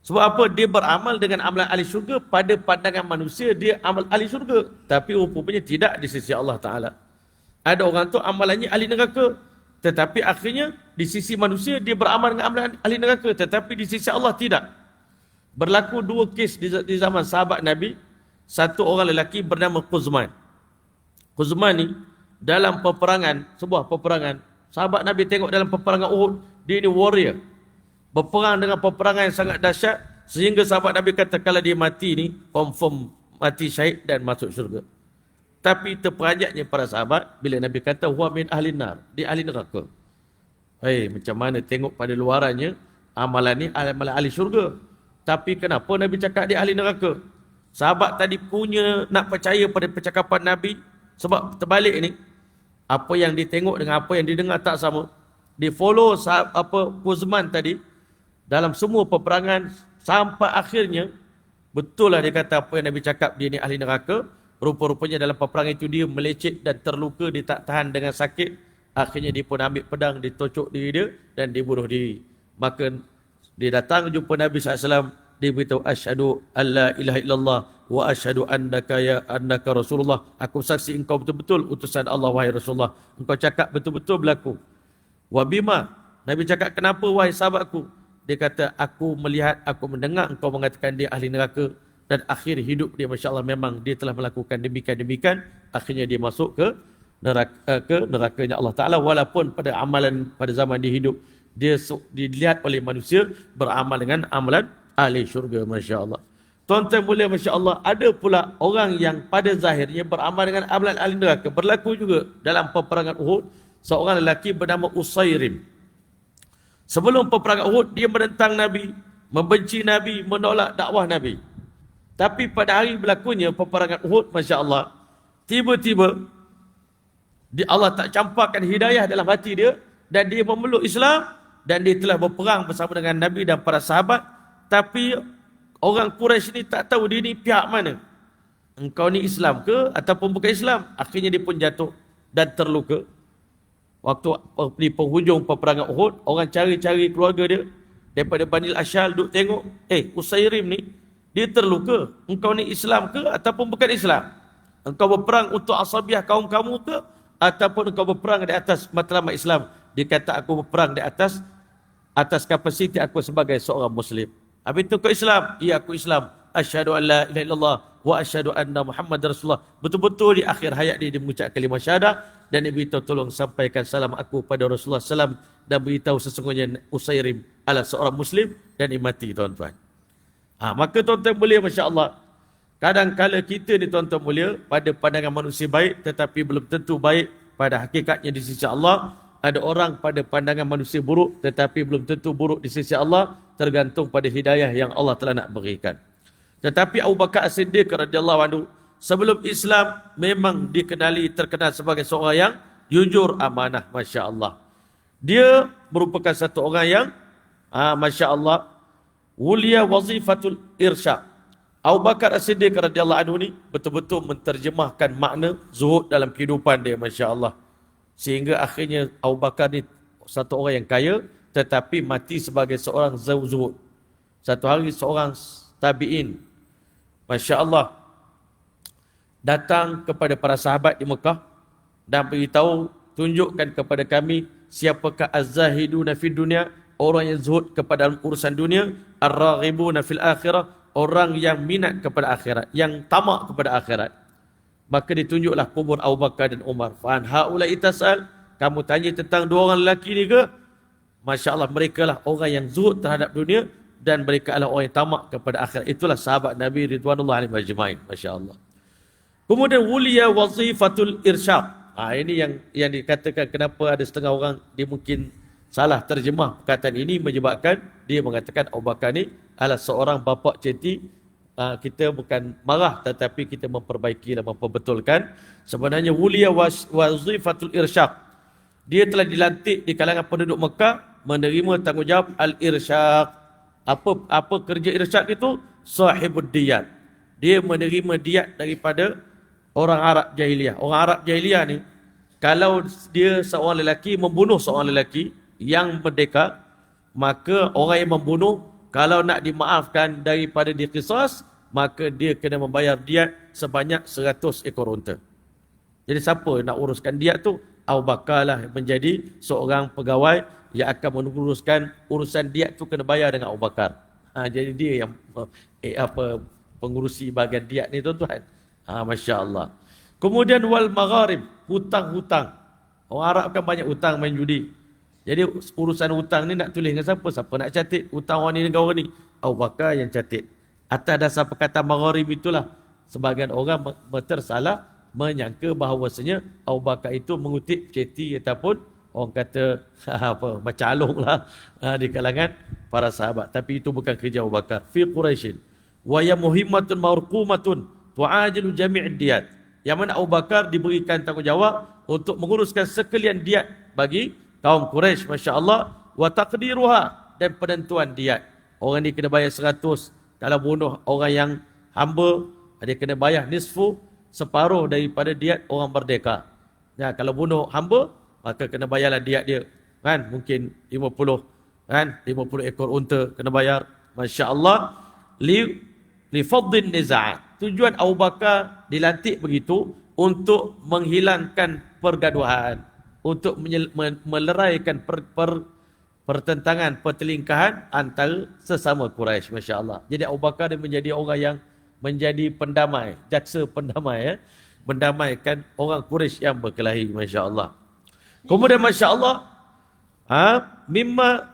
Sebab apa? Dia beramal dengan amalan ahli syurga, pada pandangan manusia dia amal ahli syurga, tapi rupanya tidak di sisi Allah Ta'ala. Ada orang tu amalannya ahli neraka, tetapi akhirnya di sisi manusia dia beramal dengan amalan ahli neraka, tetapi di sisi Allah tidak. Berlaku dua kes di zaman sahabat Nabi. Satu orang lelaki bernama Quzman. Quzman ni dalam peperangan, sebuah peperangan, sahabat Nabi tengok dalam peperangan Uhud, dia ni warrior. Berperang dengan peperangan yang sangat dahsyat, sehingga sahabat Nabi kata kalau dia mati ni, confirm mati syahid dan masuk syurga. Tapi terperanjatnya para sahabat, bila Nabi kata, huwa min ahli nar, dia ahli neraka. Macam mana tengok pada luarannya, amalan ni amalan ahli syurga. Tapi kenapa Nabi cakap dia ahli neraka? Sahabat tadi punya nak percaya pada percakapan Nabi, sebab terbalik ni, apa yang ditengok dengan apa yang didengar tak sama. Dia follow Quzman tadi, dalam semua peperangan sampai akhirnya betul lah dia kata apa yang Nabi cakap, dia ni ahli neraka. Rupa-rupanya dalam peperangan itu dia melecet dan terluka, dia tak tahan dengan sakit. Akhirnya dia pun ambil pedang, ditocok diri dia dan dia bunuh diri. Maka dia datang jumpa Nabi SAW, dia beritahu asyhadu alla ilaha illallah wa asyhadu annaka Rasulullah. Aku saksi engkau betul-betul utusan Allah wahai Rasulullah. Engkau cakap betul-betul berlaku. Wa bima, Nabi cakap kenapa wahai sahabatku? Dia kata, aku melihat, aku mendengar engkau mengatakan dia ahli neraka. Dan akhir hidup dia, Masya Allah, memang dia telah melakukan demikian-demikian. Akhirnya dia masuk ke nerakanya Allah Ta'ala. Walaupun pada amalan, pada zaman dia hidup, dia dilihat oleh manusia beramal dengan amalan ahli syurga, Masya Allah. Tuan-tuan mulia, Masya Allah, ada pula orang yang pada zahirnya beramal dengan amalan ahli neraka. Berlaku juga dalam peperangan Uhud, seorang lelaki bernama Usairim. Sebelum peperangan Uhud, dia menentang Nabi, membenci Nabi, menolak dakwah Nabi. Tapi pada hari berlakunya peperangan Uhud, Masya Allah, tiba-tiba Allah tak campakkan hidayah dalam hati dia, dan dia memeluk Islam, dan dia telah berperang bersama dengan Nabi dan para sahabat. Tapi orang Quraisy ni tak tahu dia ni pihak mana. Engkau ni Islam ke ataupun bukan Islam? Akhirnya dia pun jatuh dan terluka. Waktu di penghujung peperangan Uhud, orang cari-cari keluarga dia daripada Bani Al-Ashal, duk tengok, Usairim ni, dia terluka. Engkau ni Islam ke ataupun bukan Islam? Engkau berperang untuk asabiah kaum kamu ke ataupun engkau berperang di atas matlamat Islam? Dia kata, aku berperang di atas kapasiti aku sebagai seorang Muslim. Habis itu kau Islam? Ya, aku Islam. Asyhadu an la ilaha illallah wa asyhadu anna Muhammad Rasulullah. Betul-betul di akhir hayat dia mengucap kalimah syahadah, dan dia beritahu, tolong sampaikan salam aku pada Rasulullah SAW, dan beritahu sesungguhnya Usairim adalah seorang Muslim, dan dia mati, tuan-tuan. Maka tuan-tuan mulia, Masya Allah, kadang-kala kita ni tuan-tuan mulia, pada pandangan manusia baik, tetapi belum tentu baik pada hakikatnya di sisi Allah. Ada orang pada pandangan manusia buruk, tetapi belum tentu buruk di sisi Allah, tergantung pada hidayah yang Allah telah nak berikan. Tetapi Abu Bakar As-Siddiq radhiyallahu anhu, sebelum Islam memang terkenal sebagai seorang yang jujur, amanah, Masya Allah. Dia merupakan satu orang yang Masya Allah, wulia wazifatul irsyad. Abu Bakar As-Siddiq radhiyallahu anhu ni betul-betul menterjemahkan makna zuhud dalam kehidupan dia, Masya Allah. Sehingga akhirnya Abu Bakar ni satu orang yang kaya, tetapi mati sebagai seorang zuhud. Satu hari seorang tabi'in, Masya Allah, datang kepada para sahabat di Mekah dan beritahu, tunjukkan kepada kami siapakah az-zahiduna fid dunya, orang yang zuhud kepada urusan dunia, ar-raghibuna fil akhirah, orang yang minat kepada akhirat, yang tamak kepada akhirat. Maka ditunjuklah kubur Abu Bakar dan Umar. Fa an haula'i tasal, kamu tanya tentang dua orang lelaki ni ke? Masya Allah, mereka lah orang yang zuhud terhadap dunia dan mereka adalah orang yang tamak kepada akhirat. Itulah sahabat Nabi Ridwanullah alaihi majma'in. Masya Allah. Kemudian wuliya wazifatul irsyad. Ini yang dikatakan kenapa ada setengah orang dia mungkin salah terjemah perkataan ini, menyebabkan dia mengatakan Abu Bakar ni adalah seorang bapa ceti. Kita bukan marah tetapi kita memperbaiki dan memperbetulkan. Sebenarnya wuliya wazifatul irsyad, dia telah dilantik di kalangan penduduk Mekah menerima tanggungjawab al-irsyad. Apa kerja irsyad itu? Sahibud diyat. Dia menerima diat daripada orang Arab jahiliyah. Orang Arab jahiliyah ni, kalau dia seorang lelaki membunuh seorang lelaki yang merdeka, maka orang yang membunuh, kalau nak dimaafkan daripada diqisas, maka dia kena membayar diat sebanyak 100 ekor unta. Jadi siapa nak uruskan diat tu? Abu Bakar lah menjadi seorang pegawai yang akan menguruskan urusan diat tu, kena bayar dengan Abu Bakar. Jadi dia yang pengurusi bahagian diat ni tuan-tuan. Masya Allah. Kemudian wal magharib, hutang-hutang. Orang Arab kan banyak hutang, main judi. Jadi urusan hutang ni nak tulis dengan siapa? Siapa nak catat hutang orang ni dengan orang ni? Abu Bakar yang catat. Atas dasar perkataan magharib itulah sebahagian orang tersalah menyangka bahawasanya Abu Bakar itu mengutip ceti ataupun orang kata macam alung lah di kalangan para sahabat. Tapi itu bukan kerja Abu Bakar. Fi Quraisyin wa ya muhimmatun marqumatun tu'ajilu jami'id diyat. Yang mana Abu Bakar diberikan tanggungjawab untuk menguruskan sekalian diat bagi kaum Quraisy, Masya Allah. Wa taqdiruha, dan penentuan diat. Orang ni kena bayar 100. Kalau bunuh orang yang hamba, dia kena bayar nisfu, separuh daripada diat orang merdeka. Ya, kalau bunuh hamba, maka kena bayarlah diat dia. Kan? Mungkin 50. Kan? 50 ekor unta kena bayar. Masya Allah. Li faddin niza'at. Tujuan Abu Bakar dilantik begitu untuk menghilangkan pergaduhan, untuk meleraikan pertentangan, pertelingkahan antara sesama Quraisy. Masya Allah. Jadi Abu Bakar dia menjadi orang yang menjadi pendamai, jaksa pendamai, mendamaikan orang Quraisy yang berkelahi. Masya Allah. Kemudian Masya Allah, mimma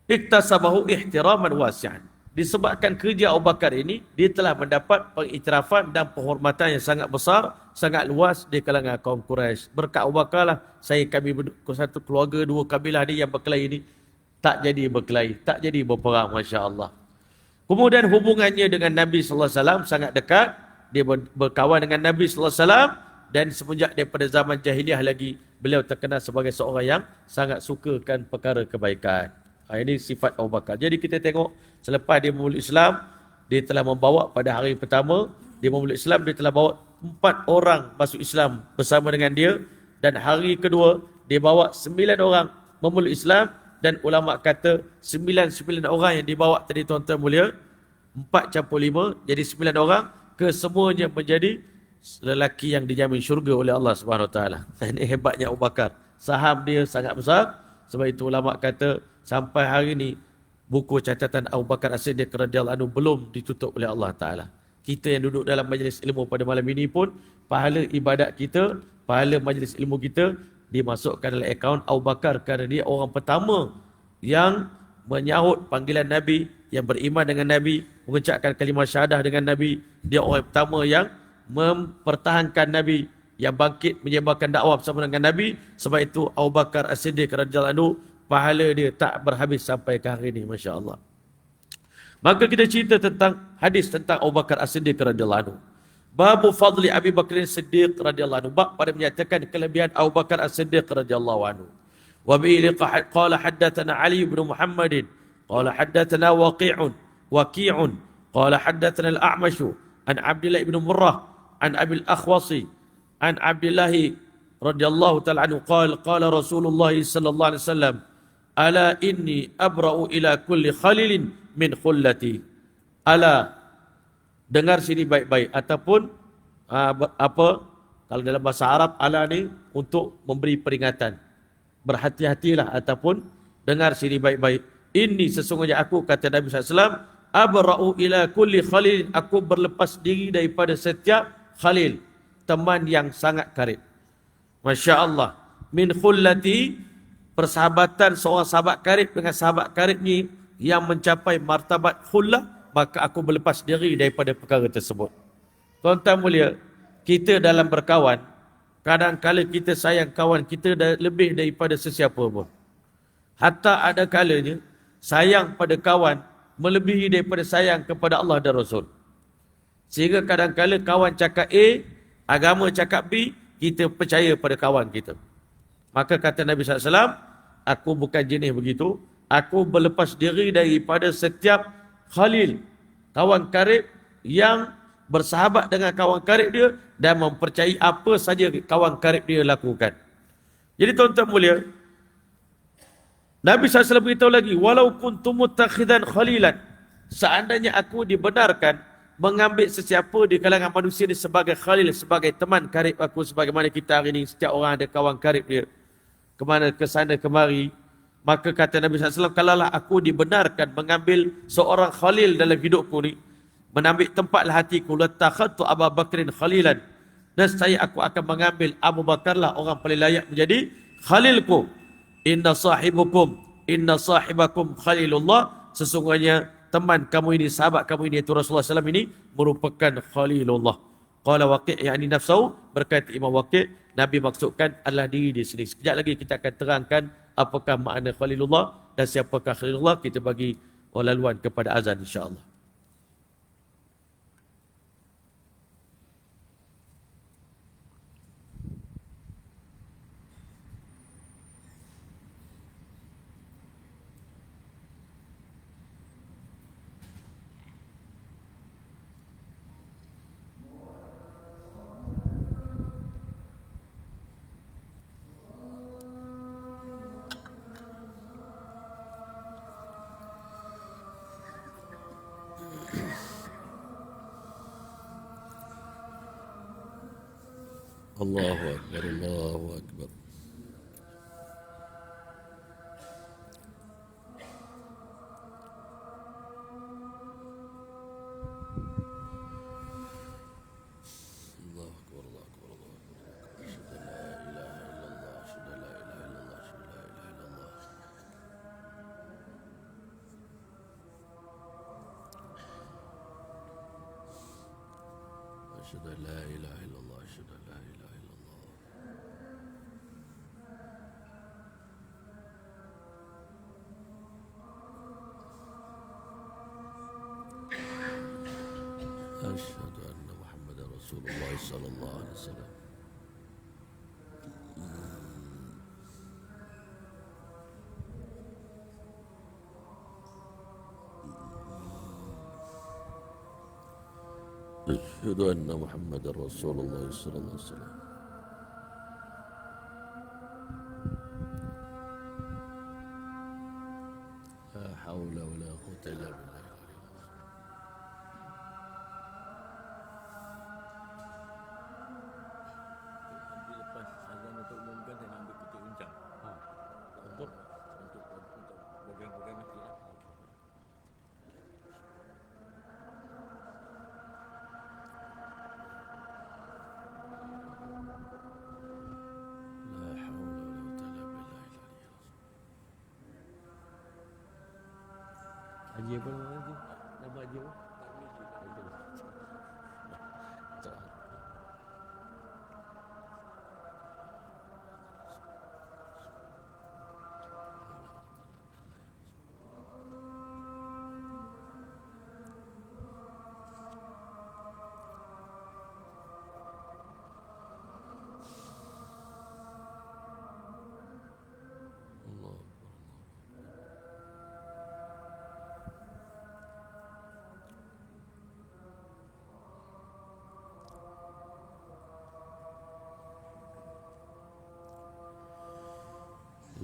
iktasabahu ihtiraman wasi'an. Disebabkan kerja Abu Bakar ini, dia telah mendapat pengiktirafan dan penghormatan yang sangat besar, sangat luas di kalangan kaum Quraisy. Berkat Abu Bakar lah, kami satu keluarga, dua kabilah ni yang berkelahi ni tak jadi berkelahi, tak jadi berperang. Masya Allah. Kemudian hubungannya dengan Nabi SAW sangat dekat. Dia berkawan dengan Nabi SAW, dan semenjak daripada zaman jahiliah lagi, beliau terkenal sebagai seorang yang sangat sukakan perkara kebaikan. Ini sifat Abu Bakar. Jadi kita tengok selepas dia memeluk Islam, dia telah membawa pada hari pertama dia memeluk Islam, dia telah bawa 4 orang masuk Islam bersama dengan dia, dan hari kedua dia bawa 9 orang memeluk Islam, dan ulama kata 9 orang yang dibawa tadi tuan-tuan mulia, 4 campur 5 jadi 9 orang, kesemuanya menjadi lelaki yang dijamin syurga oleh Allah Subhanahu Wa Taala. Ini hebatnya Abu Bakar. Saham dia sangat besar. Sebab itu ulama kata sampai hari ini buku catatan Abu Bakar As-Siddiq radhiyallahu anhu belum ditutup oleh Allah Taala. Kita yang duduk dalam majlis ilmu pada malam ini pun, pahala ibadat kita, pahala majlis ilmu kita dimasukkan dalam akaun Abu Bakar, kerana dia orang pertama yang menyahut panggilan Nabi, yang beriman dengan Nabi, mengucapkan kalimah syahadah dengan Nabi. Dia orang pertama yang mempertahankan Nabi, yang bangkit menyebarkan dakwah bersama dengan Nabi. Sebab itu Abu Bakar As-Siddiq radhiyallahu anhu, pahala dia tak berhabis sampai ke hari ini. Masya Allah. Maka kita cerita tentang hadis tentang Abu Bakar As-Siddiq radhiyallahu anhu. Babu fadli Abi Bakr As-Siddiq radhiyallahu anhu. Bab pada menyatakan kelebihan Abu Bakar As-Siddiq radhiyallahu anhu. Wa bihi qala haddatsana Ali bin Muhammadin qala haddatsana Waqi'un qala haddatsana Al-A'mash an Abdullah ibn Murrah an Abi Al-Akhwasi an Abdullah radhiyallahu ta'ala anhu qala Rasulullah sallallahu alaihi wasallam ala inni abra'u ila kulli khalilin min khullati. Ala, dengar sini baik-baik, ataupun Kalau dalam bahasa Arab, ala ni untuk memberi peringatan. Berhati-hatilah ataupun dengar sini baik-baik. Ini sesungguhnya aku, kata Nabi SAW, abra'u ila kulli khalil. Aku berlepas diri daripada setiap khalil, teman yang sangat karib. Masya Allah. Min khullati, persahabatan seorang sahabat karib dengan sahabat karib ni yang mencapai martabat khullah, maka aku berlepas diri daripada perkara tersebut. Tuan-tuan mulia, kita dalam berkawan, kadang-kala kita sayang kawan kita lebih daripada sesiapa pun. Hatta ada kalanya sayang pada kawan melebihi daripada sayang kepada Allah dan Rasul. Sehingga kadang-kala kawan cakap A, agama cakap B, kita percaya pada kawan kita. Maka kata Nabi SAW, aku bukan jenis begitu. Aku berlepas diri daripada setiap khalil, kawan karib yang bersahabat dengan kawan karib dia dan mempercayai apa saja kawan karib dia lakukan. Jadi tuan-tuan mulia, Nabi SAW beritahu lagi, walau kuntum mutakhidan khalilan, seandainya aku dibenarkan mengambil sesiapa di kalangan manusia ini sebagai khalil, sebagai teman karib aku, sebagaimana kita hari ini setiap orang ada kawan karib dia, kemana ke sana kemari. Maka kata Nabi SAW, kalaulah aku dibenarkan mengambil seorang khalil dalam hidupku ni, menambil tempatlah hatiku, latakhadtu Abu Bakrin khalilan, nescaya aku akan mengambil Abu Bakarlah orang paling layak menjadi khalilku. Inna sahibakum khalilullah, sesungguhnya teman kamu ini, sahabat kamu ini, iaitu Rasulullah SAW ini merupakan khalilullah. Qala Waqi', yakni nafsahu, berkata Imam Waqi', Nabi maksudkan adalah diri di sini. Sekejap lagi kita akan terangkan apakah makna khalilullah dan siapakah khalilullah. Kita bagi laluan kepada azan insya-Allah. Allahu Akbar, Allahu Akbar. أشهد أن لا إله إلا الله أشهد أن لا إله إلا الله أشهد أن محمدا رسول الله صلى الله عليه وسلم. أشهد أن محمدا رسول الله صلى الله عليه وسلم. لا حول ولا قوة إلا بالله. Haji apa nama haji? Nama haji apa?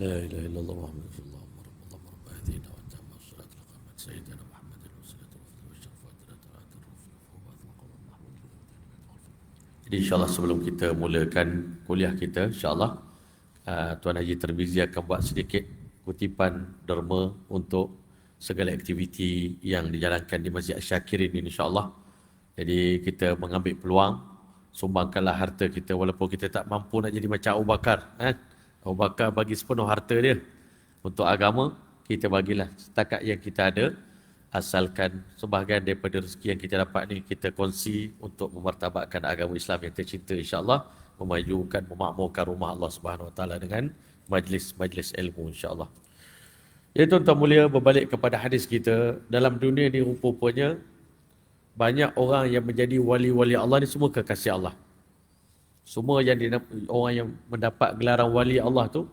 لا إله إلا الله محمد رسول الله اللهم رب هدينا وأنتم والصلاة لقامت سيدنا محمد الوسيلة والفضل والشرف والدرجة والعطر والرفيق وبعث مقام محمود Jadi insyaAllah sebelum kita mulakan kuliah kita, insyaAllah Tuan Haji Termizi akan buat sedikit kutipan derma untuk segala aktiviti yang dijalankan di Masjid Asy-Syakirin ini, insyaAllah. Jadi kita mengambil peluang, sumbangkanlah harta kita walaupun kita tak mampu nak jadi macam Abu Bakar. Abu Bakar bagi sepenuh harta dia untuk agama, kita bagilah setakat yang kita ada. Asalkan sebahagian daripada rezeki yang kita dapat ni kita kongsi untuk memartabatkan agama Islam yang tercinta, insya-Allah, memajukan, memakmurkan rumah Allah Subhanahu Wa Taala dengan majlis-majlis ilmu, insya-Allah. Ya tuan-tuan mulia, berbalik kepada hadis kita, dalam dunia ni rupanya banyak orang yang menjadi wali-wali Allah ni semua kekasih Allah. Semua orang yang mendapat gelaran wali Allah tu,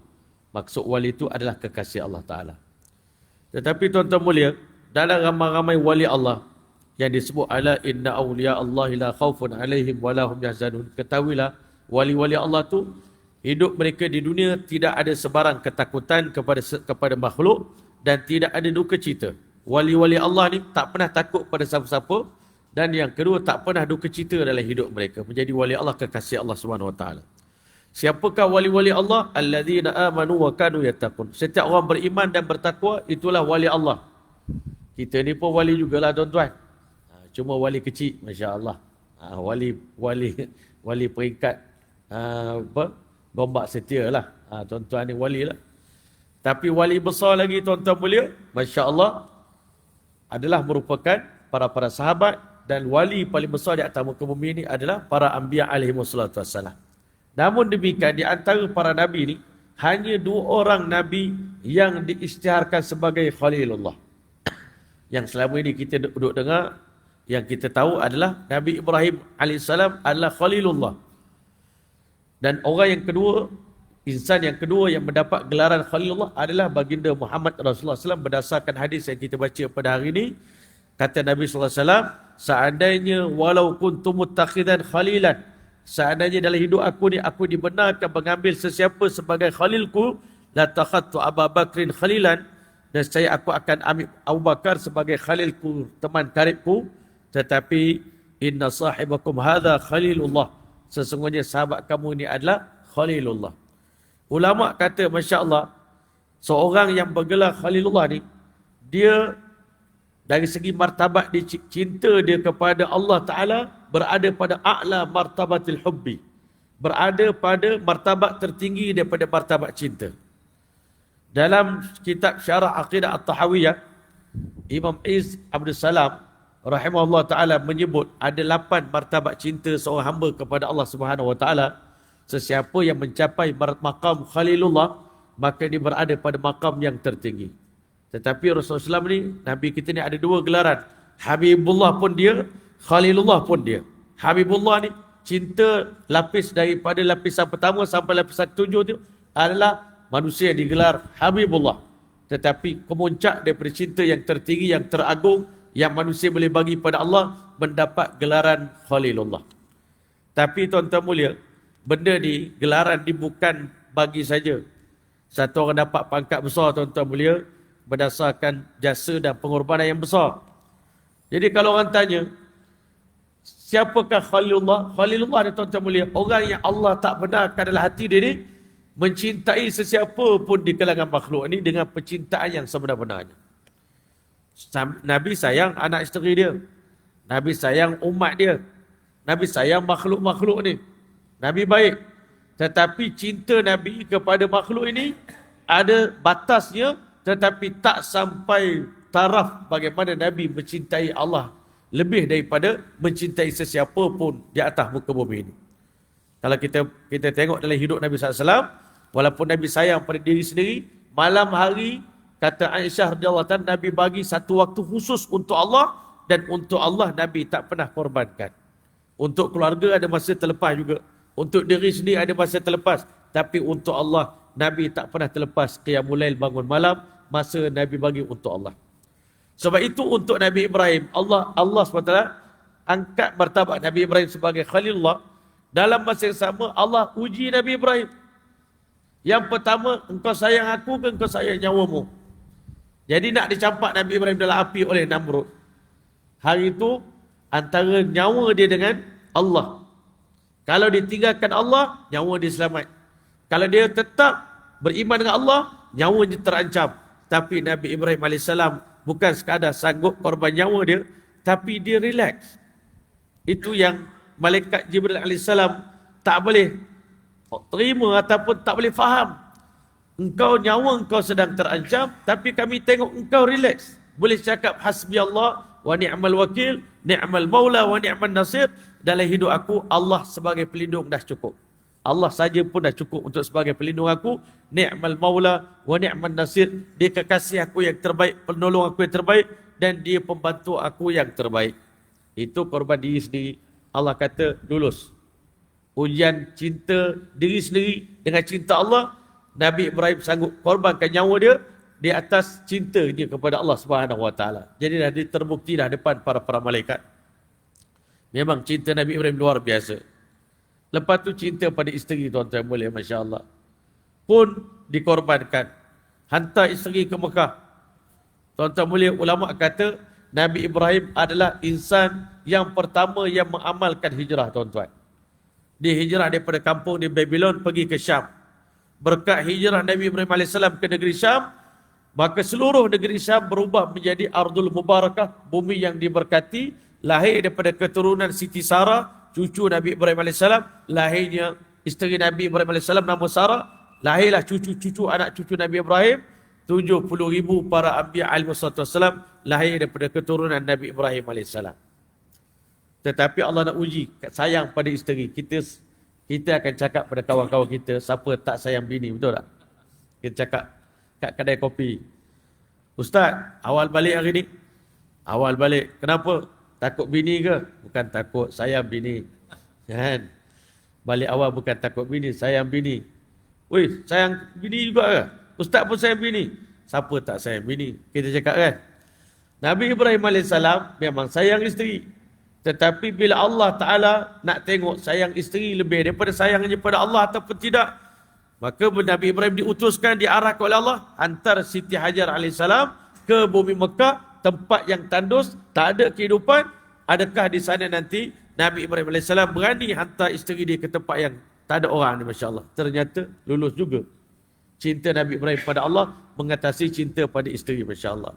maksud wali tu adalah kekasih Allah Taala. Tetapi tuan-tuan mulia, dalam ramai-ramai wali Allah yang disebut ala inna awliya Allah la khaufun alaihim wa lahum yahzanun. Ketahuilah wali-wali Allah tu hidup mereka di dunia tidak ada sebarang ketakutan kepada makhluk dan tidak ada duka cita. Wali-wali Allah ni tak pernah takut pada siapa-siapa, dan yang kedua tak pernah duka cita dalam hidup mereka. Menjadi wali Allah, kekasih Allah Subhanahu Wa Taala. Siapakah wali-wali Allah? Alladzina amanu wa kanu yattaqun. Setiap orang beriman dan bertakwa, itulah wali Allah. Kita ni pun wali jugalah tuan-tuan. Cuma wali kecil, masya-Allah. Wali peringkat gombak setia lah. Tuan-tuan ni wali lah. Tapi wali besar lagi tuan-tuan mulia, masya-Allah, adalah merupakan para sahabat, dan wali paling besar di atas muka bumi ini adalah para anbiya alaihi wassalatu wassalam. Namun demikian, di antara para nabi ni hanya 2 orang nabi yang diisytiharkan sebagai Khalilullah. Yang selama ini kita duduk dengar, yang kita tahu adalah Nabi Ibrahim AS adalah Khalilullah. Dan orang yang kedua, insan yang kedua yang mendapat gelaran Khalilullah adalah baginda Muhammad Rasulullah SAW, berdasarkan hadis yang kita baca pada hari ini. Kata Nabi SAW, seandainya walau kuntum muttakhidan khalilan, seandainya dalam hidup aku ni aku dibenarkan mengambil sesiapa sebagai khalilku, la takhadtu Abu Bakrin khalilan, dan aku akan ambil Abu Bakar sebagai khalilku, teman karibku. Tetapi inna sahibakum hadha khalilullah, sesungguhnya sahabat kamu ini adalah Khalilullah. Ulama kata, masya-Allah, seorang yang bergelar Khalilullah ni, dia dari segi martabat dia, cinta dia kepada Allah Ta'ala berada pada a'la martabatil hubbi, berada pada martabat tertinggi daripada martabat cinta. Dalam kitab Syarah Aqidah At-Tahawiyah, Imam Izz Abdul Salam rahimahullah ta'ala menyebut ada 8 martabat cinta seorang hamba kepada Allah Subhanahu Wa Ta'ala. Sesiapa yang mencapai maqam Khalilullah, maka dia berada pada maqam yang tertinggi. Tetapi Rasulullah SAW ni, Nabi kita ni ada 2 gelaran. Habibullah pun dia, Khalilullah pun dia. Habibullah ni, cinta lapis daripada lapisan pertama sampai lapisan 7 tu adalah manusia yang digelar Habibullah. Tetapi kemuncak daripada cinta yang tertinggi, yang teragung, yang manusia boleh bagi pada Allah, mendapat gelaran Khalilullah. Tapi tuan-tuan mulia, benda ni, gelaran ni bukan bagi saja satu orang dapat pangkat besar, tuan-tuan mulia, berdasarkan jasa dan pengorbanan yang besar. Jadi kalau orang tanya, siapakah Khalilullah? Khalilullah ni tuan-tuan mulia, orang yang Allah tak benarkan dalam hati dia ni mencintai sesiapa pun di kalangan makhluk ni dengan percintaan yang sebenar-benarnya. Nabi sayang anak isteri dia, Nabi sayang umat dia, Nabi sayang makhluk-makhluk ni, Nabi baik. Tetapi cinta Nabi kepada makhluk ini ada batasnya, tetapi tak sampai taraf bagaimana Nabi mencintai Allah lebih daripada mencintai sesiapa pun di atas muka bumi ini. Kalau kita tengok dalam hidup Nabi SAW, walaupun Nabi sayang pada diri sendiri, malam hari, kata Aisyah radhiyallahu anha, Nabi bagi satu waktu khusus untuk Allah, dan untuk Allah Nabi tak pernah korbankan. Untuk keluarga ada masa terlepas juga, untuk diri sendiri ada masa terlepas, tapi untuk Allah Nabi tak pernah terlepas qiyamul lail, bangun malam, masa Nabi bagi untuk Allah. Sebab itu untuk Nabi Ibrahim, Allah SWT angkat martabat Nabi Ibrahim sebagai Khalilullah. Dalam masa yang sama, Allah uji Nabi Ibrahim. Yang pertama, engkau sayang aku ke engkau sayang nyawamu? Jadi nak dicampak Nabi Ibrahim dalam api oleh Namrud. Hari itu, antara nyawa dia dengan Allah. Kalau dia tinggalkan Allah, nyawa dia selamat. Kalau dia tetap beriman dengan Allah, nyawa dia terancam. Tapi Nabi Ibrahim AS bukan sekadar sanggup korban nyawa dia, tapi dia relax. Itu yang malaikat Jibril AS tak boleh terima ataupun tak boleh faham. Engkau nyawa engkau sedang terancam, tapi kami tengok engkau relax. Boleh cakap hasbi Allah wa ni'mal wakil, ni'mal maula wa ni'mal nasir. Dalam hidup aku, Allah sebagai pelindung dah cukup. Allah saja pun dah cukup untuk sebagai pelindung aku. Ni'mal maula wa ni'mal nasir. Dia kekasih aku yang terbaik, penolong aku yang terbaik, dan dia pembantu aku yang terbaik. Itu korban diri sendiri. Allah kata lulus. Ujian cinta diri sendiri dengan cinta Allah, Nabi Ibrahim sanggup korbankan nyawa dia di atas cinta dia kepada Allah Subhanahu Wa Taala. Jadi dah terbukti dah depan para malaikat. Memang cinta Nabi Ibrahim luar biasa. Lepas tu cinta pada isteri, tuan-tuan boleh, Masya Allah, pun dikorbankan. Hantar isteri ke Mekah. Tuan-tuan boleh, ulama kata Nabi Ibrahim adalah insan yang pertama yang mengamalkan hijrah, tuan-tuan. Dia hijrah daripada kampung di Babylon pergi ke Syam. Berkat hijrah Nabi Ibrahim AS ke negeri Syam, maka seluruh negeri Syam berubah menjadi Ardul Mubarakah, bumi yang diberkati. Lahir daripada keturunan Siti Sarah, cucu Nabi Ibrahim AS. Lahirnya isteri Nabi Ibrahim AS nama Sarah. Lahirlah cucu-cucu anak cucu Nabi Ibrahim. 70,000 para Anbiya AS lahir daripada keturunan Nabi Ibrahim AS. Tetapi Allah nak uji sayang pada isteri. Kita akan cakap pada kawan-kawan kita, siapa tak sayang bini, betul tak? Kita cakap kat kedai kopi, Ustaz, awal balik hari ni. Awal balik, kenapa? Takut bini ke? Bukan takut, sayang bini. Kan? Balik awal bukan takut bini, sayang bini. Weh, sayang bini juga ke? Ustaz pun sayang bini. Siapa tak sayang bini? Kita cakap kan? Nabi Ibrahim AS memang sayang isteri. Tetapi bila Allah Ta'ala nak tengok sayang isteri lebih daripada sayangnya pada Allah ataupun tidak, maka Nabi Ibrahim diutuskan, diarahkan oleh Allah, hantar Siti Hajar AS ke bumi Mekah, tempat yang tandus, tak ada kehidupan. Adakah di sana nanti Nabi Ibrahim AS berani hantar isteri dia ke tempat yang tak ada orang ni, Masya Allah. Ternyata lulus juga. Cinta Nabi Ibrahim pada Allah mengatasi cinta pada isteri, Masya Allah.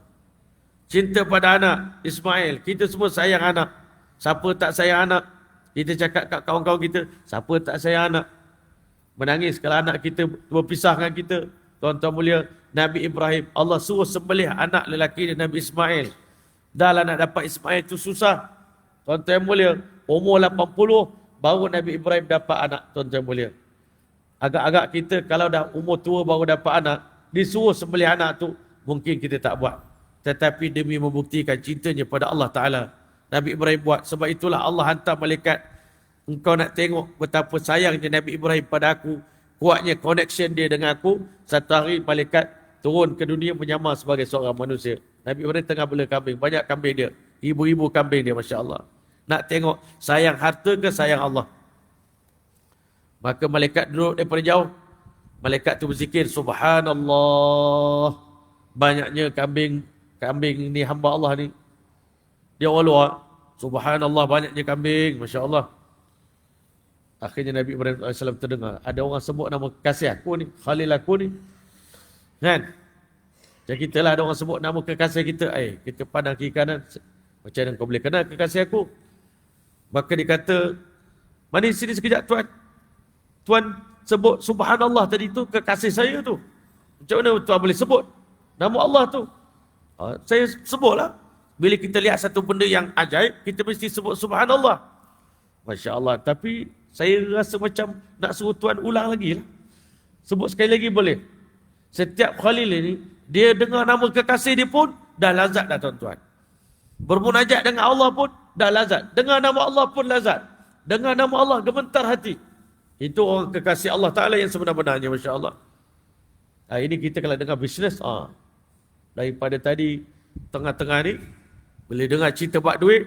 Cinta pada anak, Ismail. Kita semua sayang anak. Siapa tak sayang anak? Kita cakap kat kawan-kawan kita, siapa tak sayang anak? Menangis kalau anak kita berpisah dengan kita. Tuan-tuan mulia, Nabi Ibrahim, Allah suruh sembelih anak lelaki dia, Nabi Ismail. Dah lah nak dapat Ismail tu susah. Tuan-tuan mulia, umur 80 baru Nabi Ibrahim dapat anak, tuan-tuan mulia. Agak-agak kita kalau dah umur tua baru dapat anak, disuruh sembelih anak tu, mungkin kita tak buat. Tetapi demi membuktikan cintanya pada Allah Ta'ala, Nabi Ibrahim buat. Sebab itulah Allah hantar malaikat. Engkau nak tengok betapa sayangnya Nabi Ibrahim pada aku, kuatnya connection dia dengan aku. Satu hari malaikat turun ke dunia menyamar sebagai seorang manusia. Nabi Ibrahim tengah bela kambing, banyak kambing dia, ibu-ibu kambing dia, Masya Allah. Nak tengok sayang harta ke sayang Allah. Maka malaikat duduk daripada jauh. Malaikat tu berzikir, Subhanallah, banyaknya kambing ni hamba Allah ni. Dia orang luar, Subhanallah, banyaknya kambing, Masya Allah. Akhirnya Nabi Ibrahim AS terdengar, ada orang sebut nama kekasih aku ni, Khalil aku ni. Kan? Macam kita lah, ada orang sebut nama kekasih kita. Kita pandang kiri kanan, macam mana kau boleh kenal kekasih aku? Maka dia kata, mari sini sekejap tuan. Tuan sebut Subhanallah tadi tu, kekasih saya tu. Macam mana tuan boleh sebut nama Allah tu? Saya sebutlah. Bila kita lihat satu benda yang ajaib, kita mesti sebut Subhanallah. Masya Allah. Tapi saya rasa macam nak suruh tuan ulang lagi lah. Sebut sekali lagi boleh. Setiap Khalil ini, dia dengar nama kekasih dia pun dah lazat dah, tuan-tuan. Bermunajat dengan Allah pun dah lazat. Dengar nama Allah pun lazat. Dengar nama Allah gemetar hati. Itu orang kekasih Allah Ta'ala yang sebenar-benarnya, Masya Allah. Ini kita kalau dengar bisnes, daripada tadi tengah-tengah ni, boleh dengar cerita buat duit,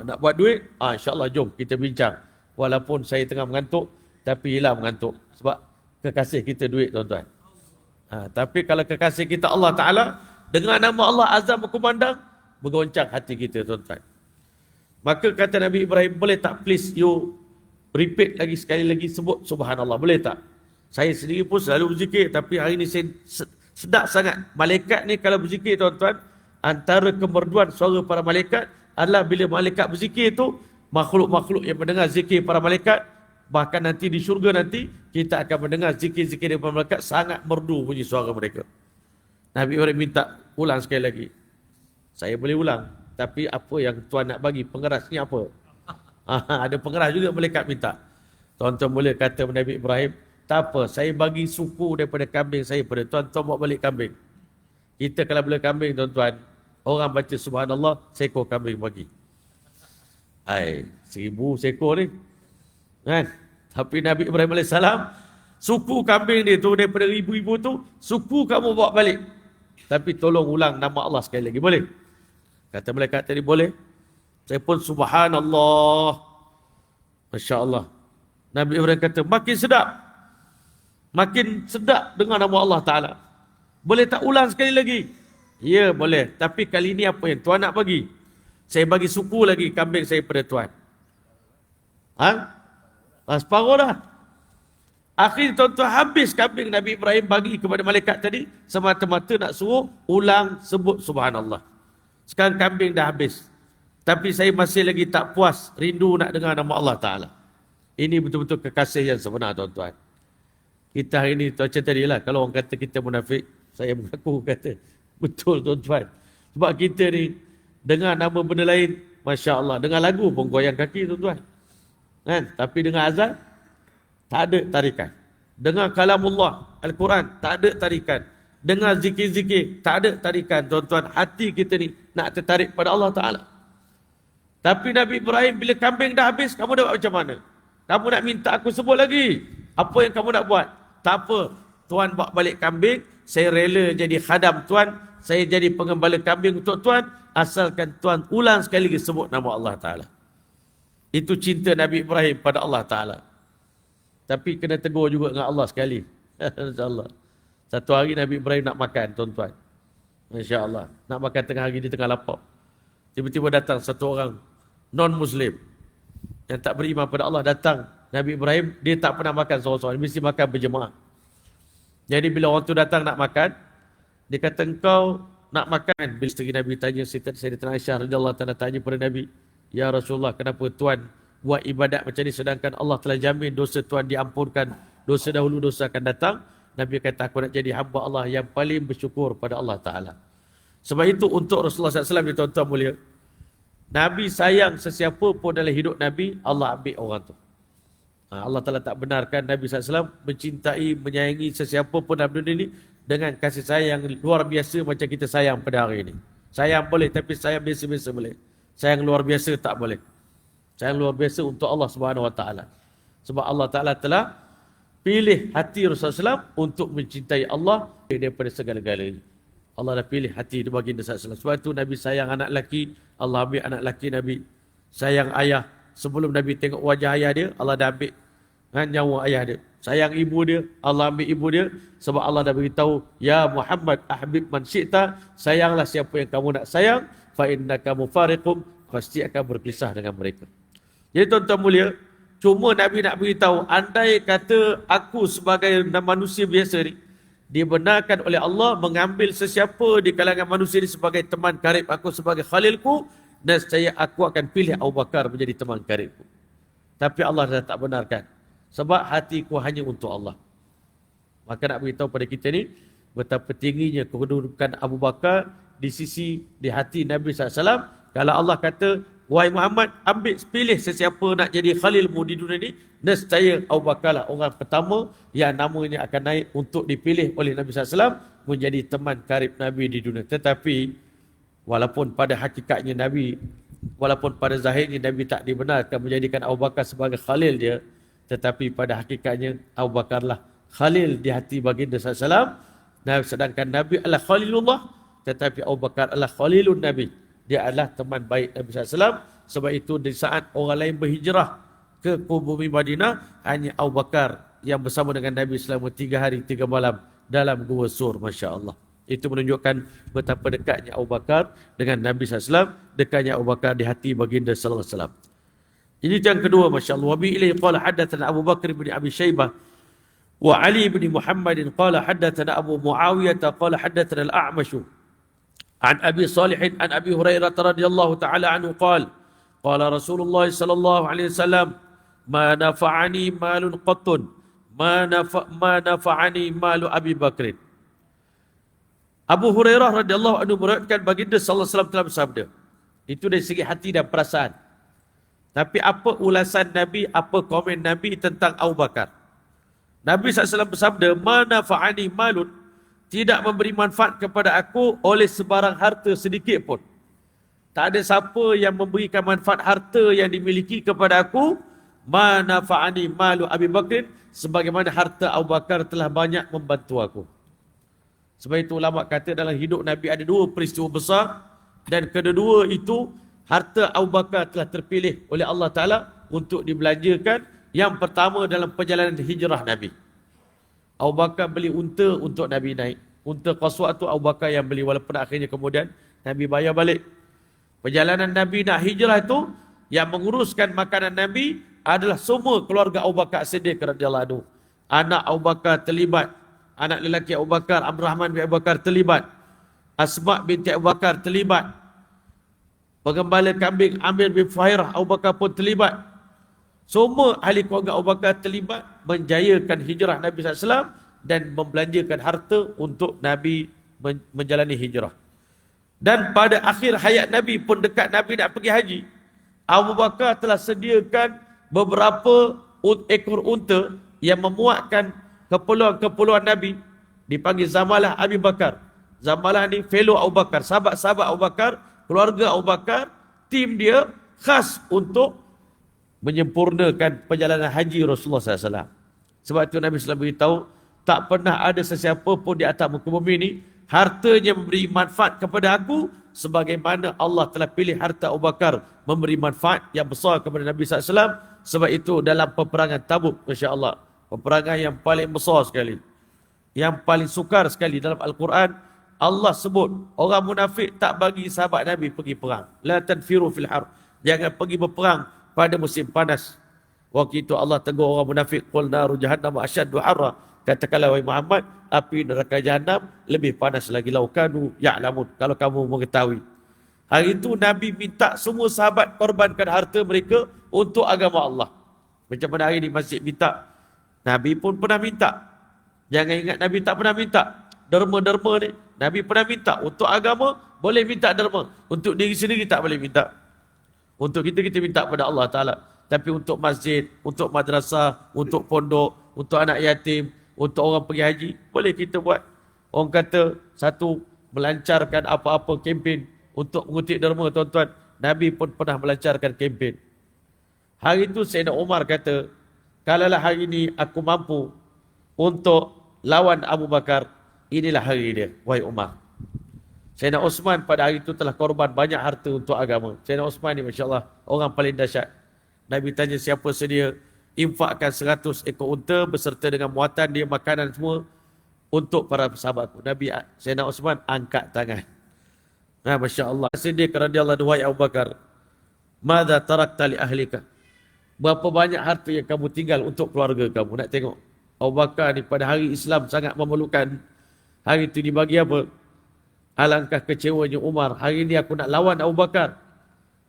nak buat duit, insyaAllah jom kita bincang. Walaupun saya tengah mengantuk, tapi hilang mengantuk. Sebab kekasih kita duit, tuan-tuan. Tapi kalau kekasih kita Allah Ta'ala, dengan nama Allah azam berkumandang, bergoncang hati kita, tuan-tuan. Maka kata Nabi Ibrahim, boleh tak please you repeat lagi sekali lagi sebut subhanallah. Boleh tak? Saya sendiri pun selalu berzikir, tapi hari ni saya sedap sangat. Malaikat ni kalau berzikir tuan-tuan, antara kemerduan suara para malaikat adalah bila malaikat berzikir tu, makhluk-makhluk yang mendengar zikir para malaikat, bahkan nanti di syurga nanti, kita akan mendengar zikir-zikir daripada malaikat, sangat merdu bunyi suara mereka. Nabi Ibrahim minta ulang sekali lagi. Saya boleh ulang, tapi apa yang tuan nak bagi, pengeras ni apa? Ada pengeras juga malaikat minta. Tuan-tuan boleh kata Nabi Ibrahim, tak apa, saya bagi suku daripada kambing saya pada tuan-tuan, bawa balik kambing. Kita kalau bela kambing tuan-tuan, orang baca subhanallah, seekor kambing bagi. 1000 seekor ni. Kan? Tapi Nabi Ibrahim AS, suku kambing dia tu daripada ribu-ribu tu, suku kamu bawa balik. Tapi tolong ulang nama Allah sekali lagi, boleh? Kata malaikat tadi, boleh. Saya pun subhanallah. Masya Allah. Nabi Ibrahim kata, makin sedap. Makin sedap dengar nama Allah Ta'ala. Boleh tak ulang sekali lagi? Ya, boleh. Tapi kali ini apa yang Tuan nak bagi? Saya bagi suku lagi kambing saya pada Tuan. Separuh dah. Akhirnya tuan-tuan, habis kambing Nabi Ibrahim bagi kepada malaikat tadi, semata-mata nak suruh ulang sebut subhanallah. Sekarang kambing dah habis. Tapi saya masih lagi tak puas, rindu nak dengar nama Allah Ta'ala. Ini betul-betul kekasih yang sebenar tuan-tuan. Kita hari ini, macam tadi lah, kalau orang kata kita munafik, saya mengaku kata, betul tuan-tuan. Sebab kita ni, dengar nama benda lain, Masya Allah. Dengar lagu pun goyang kaki tuan-tuan. Kan? Tapi dengar azan, tak ada tarikan. Dengar kalamullah, Al-Quran, tak ada tarikan. Dengar zikir-zikir, tak ada tarikan tuan-tuan. Hati kita ni nak tertarik pada Allah Ta'ala. Tapi Nabi Ibrahim, bila kambing dah habis, kamu nak buat macam mana? Kamu nak minta aku sebut lagi? Apa yang kamu nak buat? Tak apa. Tuan bawa balik kambing, saya rela jadi khadam Tuan, saya jadi pengembala kambing untuk Tuan, asalkan Tuan ulang sekali lagi sebut nama Allah Ta'ala. Itu cinta Nabi Ibrahim pada Allah Ta'ala. Tapi kena tegur juga dengan Allah sekali. InsyaAllah. Satu hari Nabi Ibrahim nak makan tuan-tuan. InsyaAllah. Nak makan tengah hari, di tengah lapar. Tiba-tiba datang satu orang non-Muslim yang tak beriman pada Allah, datang Nabi Ibrahim, dia tak pernah makan seorang-seorang, dia mesti makan berjemaah. Jadi bila orang tu datang nak makan, dia kata, engkau nak makan? Bila isteri Nabi tanya, Sayyidatina Aisyah radhiyallahu ta'ala tanya pada Nabi, ya Rasulullah, kenapa Tuan buat ibadat macam ni sedangkan Allah telah jamin dosa Tuan diampunkan, dosa dahulu, dosa akan datang? Nabi kata, aku nak jadi hamba Allah yang paling bersyukur pada Allah Ta'ala. Sebab itu untuk Rasulullah SAW, dia tuan-tuan mulia, Nabi sayang sesiapa pun dalam hidup Nabi, Allah ambil orang tu. Allah Ta'ala tak benarkan Nabi SAW mencintai, menyayangi sesiapa pun dalam dunia ini dengan kasih sayang yang luar biasa macam kita sayang pada hari ini. Sayang boleh, tapi sayang biasa-biasa boleh. Sayang luar biasa tak boleh. Sayang luar biasa untuk Allah Subhanahu Wa Ta'ala. Sebab Allah Ta'ala telah pilih hati Rasulullah SAW untuk mencintai Allah daripada segala-galanya. Allah dah pilih hati baginda SAW. Sebab itu Nabi sayang anak lelaki, Allah ambil anak lelaki Nabi. Sayang ayah, sebelum Nabi tengok wajah ayah dia, Allah dah ambil nyawa ayah dia. Sayang ibu dia, Allah ambil ibu dia. Sebab Allah dah beritahu, ya Muhammad ahbib man syi'ta, sayanglah siapa yang kamu nak sayang, fa innaka mufariqum, pasti akan berpisah dengan mereka. Jadi tuan-tuan mulia, cuma Nabi nak beritahu, andai kata aku sebagai manusia biasa ni, dibenarkan oleh Allah mengambil sesiapa di kalangan manusia ini sebagai teman karib aku, sebagai khalilku, dan saya aku akan pilih Abu Bakar menjadi teman karibku. Tapi Allah dah tak benarkan. Sebab hatiku hanya untuk Allah. Maka nak beritahu pada kita ni, betapa tingginya kedudukan Abu Bakar di hati Nabi SAW. Kalau Allah kata, wahai Muhammad, ambil pilih sesiapa nak jadi khalilmu di dunia ni, nescaya Abu Bakar lah orang pertama yang namanya akan naik untuk dipilih oleh Nabi SAW menjadi teman karib Nabi di dunia. Tetapi walaupun pada hakikatnya Nabi, walaupun pada zahirnya Nabi tak dibenarkan menjadikan Abu Bakar sebagai khalil dia, tetapi pada hakikatnya Abu Bakar lah khalil di hati baginda SAW. Sedangkan Nabi adalah khalilullah, tetapi Abu Bakar adalah khalilun Nabi. Dia adalah teman baik Nabi SAW. Sebab itu di saat orang lain berhijrah ke bumi Madinah, hanya Abu Bakar yang bersama dengan Nabi selama 3 hari 3 malam dalam Gua Sur. Masya Allah. Itu menunjukkan betapa dekatnya Abu Bakar dengan Nabi SAW, dekatnya Abu Bakar di hati baginda SAW. Ini yang kedua, masya-Allah. Wa bi ilaihi qala hadatsana Abu Bakar bin Abi Syaibah wa Ali bin Muhammad qala hadatsana Abu Muawiyah qala hadatsana Al-A'mash an Abi Salih an Abi Hurairah radhiyallahu taala anhu qala Rasulullah sallallahu alaihi wasallam ma nafa'ani malun qattun ma nafa'ani malu Abi Bakr. Abu Hurairah radhiyallahu anhu meriwayatkan baginda sallallahu alaihi wasallam telah bersabda. Itu dari segi hati dan perasaan. Tapi apa ulasan Nabi, apa komen Nabi tentang Abu Bakar? Nabi SAW bersabda, "Ma nafa'ani malun," tidak memberi manfaat kepada aku oleh sebarang harta sedikit pun. Tak ada siapa yang memberikan manfaat harta yang dimiliki kepada aku. Ma nafa'ani malu Abi Bakr, sebagaimana harta Abu Bakar telah banyak membantu aku. Sebab itu ulama kata dalam hidup Nabi ada dua peristiwa besar, dan kedua itu harta Abu Bakar telah terpilih oleh Allah Ta'ala untuk dibelanjakan. Yang pertama dalam perjalanan hijrah Nabi. Abu Bakar beli unta untuk Nabi naik. Unta Qaswa tu Abu Bakar yang beli, walaupun akhirnya kemudian Nabi bayar balik. Perjalanan Nabi nak hijrah itu, yang menguruskan makanan Nabi adalah semua keluarga Abu Bakar Siddiq radhiyallahu anhu. Anak Abu Bakar terlibat. Anak lelaki Abu Bakar, Abdurrahman bin Abu Bakar terlibat. Asma binti Abu Bakar terlibat. Penggembala kambing Amir bin Fuhairah Abu Bakar pun terlibat. Semua ahli keluarga Abu Bakar terlibat menjayakan hijrah Nabi SAW dan membelanjakan harta untuk Nabi menjalani hijrah. Dan pada akhir hayat Nabi pun, dekat Nabi nak pergi haji, Abu Bakar telah sediakan beberapa ekor unta yang memuatkan keperluan-keperluan Nabi. Dipanggil Zamalah Abi Bakar. Zamalah ni fellow Abu Bakar, sahabat-sahabat Abu Bakar, keluarga Abu Bakar, tim dia khas untuk menyempurnakan perjalanan haji Rasulullah SAW. Sebab itu Nabi SAW beritahu, tak pernah ada sesiapa pun di atas muka bumi ini hartanya memberi manfaat kepada aku sebagaimana Allah telah pilih harta Abu Bakar memberi manfaat yang besar kepada Nabi SAW. Sebab itu dalam peperangan Tabuk, Masya Allah, peperangan yang paling besar sekali, yang paling sukar sekali dalam Al-Quran, Allah sebut orang munafik tak bagi sahabat Nabi pergi perang. La tanfiru fil har. Jangan pergi berperang pada musim panas. Waktu itu Allah tegur orang munafik, qul naru jahannam asyaddu harra. Katakanlah wahai Muhammad, api neraka Jahannam lebih panas lagi, lau kanu ya'lamun, kalau kamu mengetahui. Hari itu Nabi minta semua sahabat korbankan harta mereka untuk agama Allah. Macam mana hari ini masjid minta, Nabi pun pernah minta. Jangan ingat Nabi tak pernah minta. Derma-derma ni Nabi pernah minta. Untuk agama boleh minta derma, untuk diri sendiri tak boleh minta. Untuk kita minta pada Allah Ta'ala. Tapi untuk masjid, untuk madrasah, untuk pondok, untuk anak yatim, untuk orang pergi haji, boleh kita buat. Orang kata satu, melancarkan apa-apa kempen untuk mengutip derma, tuan-tuan. Nabi pun pernah melancarkan kempen. Hari itu Sayyidina Umar kata, kalaulah hari ini aku mampu untuk lawan Abu Bakar, inilah hari dia, wahai Umar. Sayyidina Osman pada hari itu telah korban banyak harta untuk agama. Sayyidina Osman ni Masya Allah, orang paling dahsyat. Nabi tanya siapa sedia infakkan 100 ekor unta beserta dengan muatan dia, makanan semua untuk para sahabatku. Nabi Sayyidina Osman angkat tangan. Nah, Masya Allah. Siddiq radhiyallahu anhu, wahai Abu Bakar, madza tarakta li ahlika? Berapa banyak harta yang kamu tinggal untuk keluarga kamu? Nak tengok Abu Bakar ni pada hari Islam sangat memerlukan. Hari itu dibagi apa? Alangkah kecewanya Umar. Hari ini aku nak lawan Abu Bakar.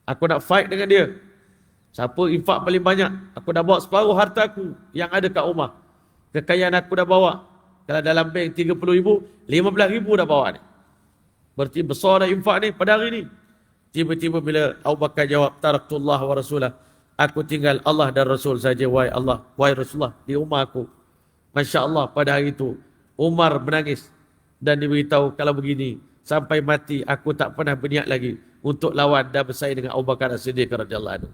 Aku nak fight dengan dia. Siapa infak paling banyak? Aku dah bawa separuh harta aku yang ada kat rumah. Kekayaan aku dah bawa. Kalau dalam bank 30,000, 15,000 dah bawa ni. Berarti besar dah infak ni pada hari ni. Tiba-tiba bila Abu Bakar jawab, taraktullah wa rasulah, aku tinggal Allah dan Rasul saja, wahai Allah, wahai Rasulullah, di rumah aku. Masya Allah, pada hari itu Umar menangis dan diberitahu, kalau begini sampai mati aku tak pernah berniat lagi untuk lawan dan bersaing dengan Abu Bakar As-Siddiq radhiyallahu anhu.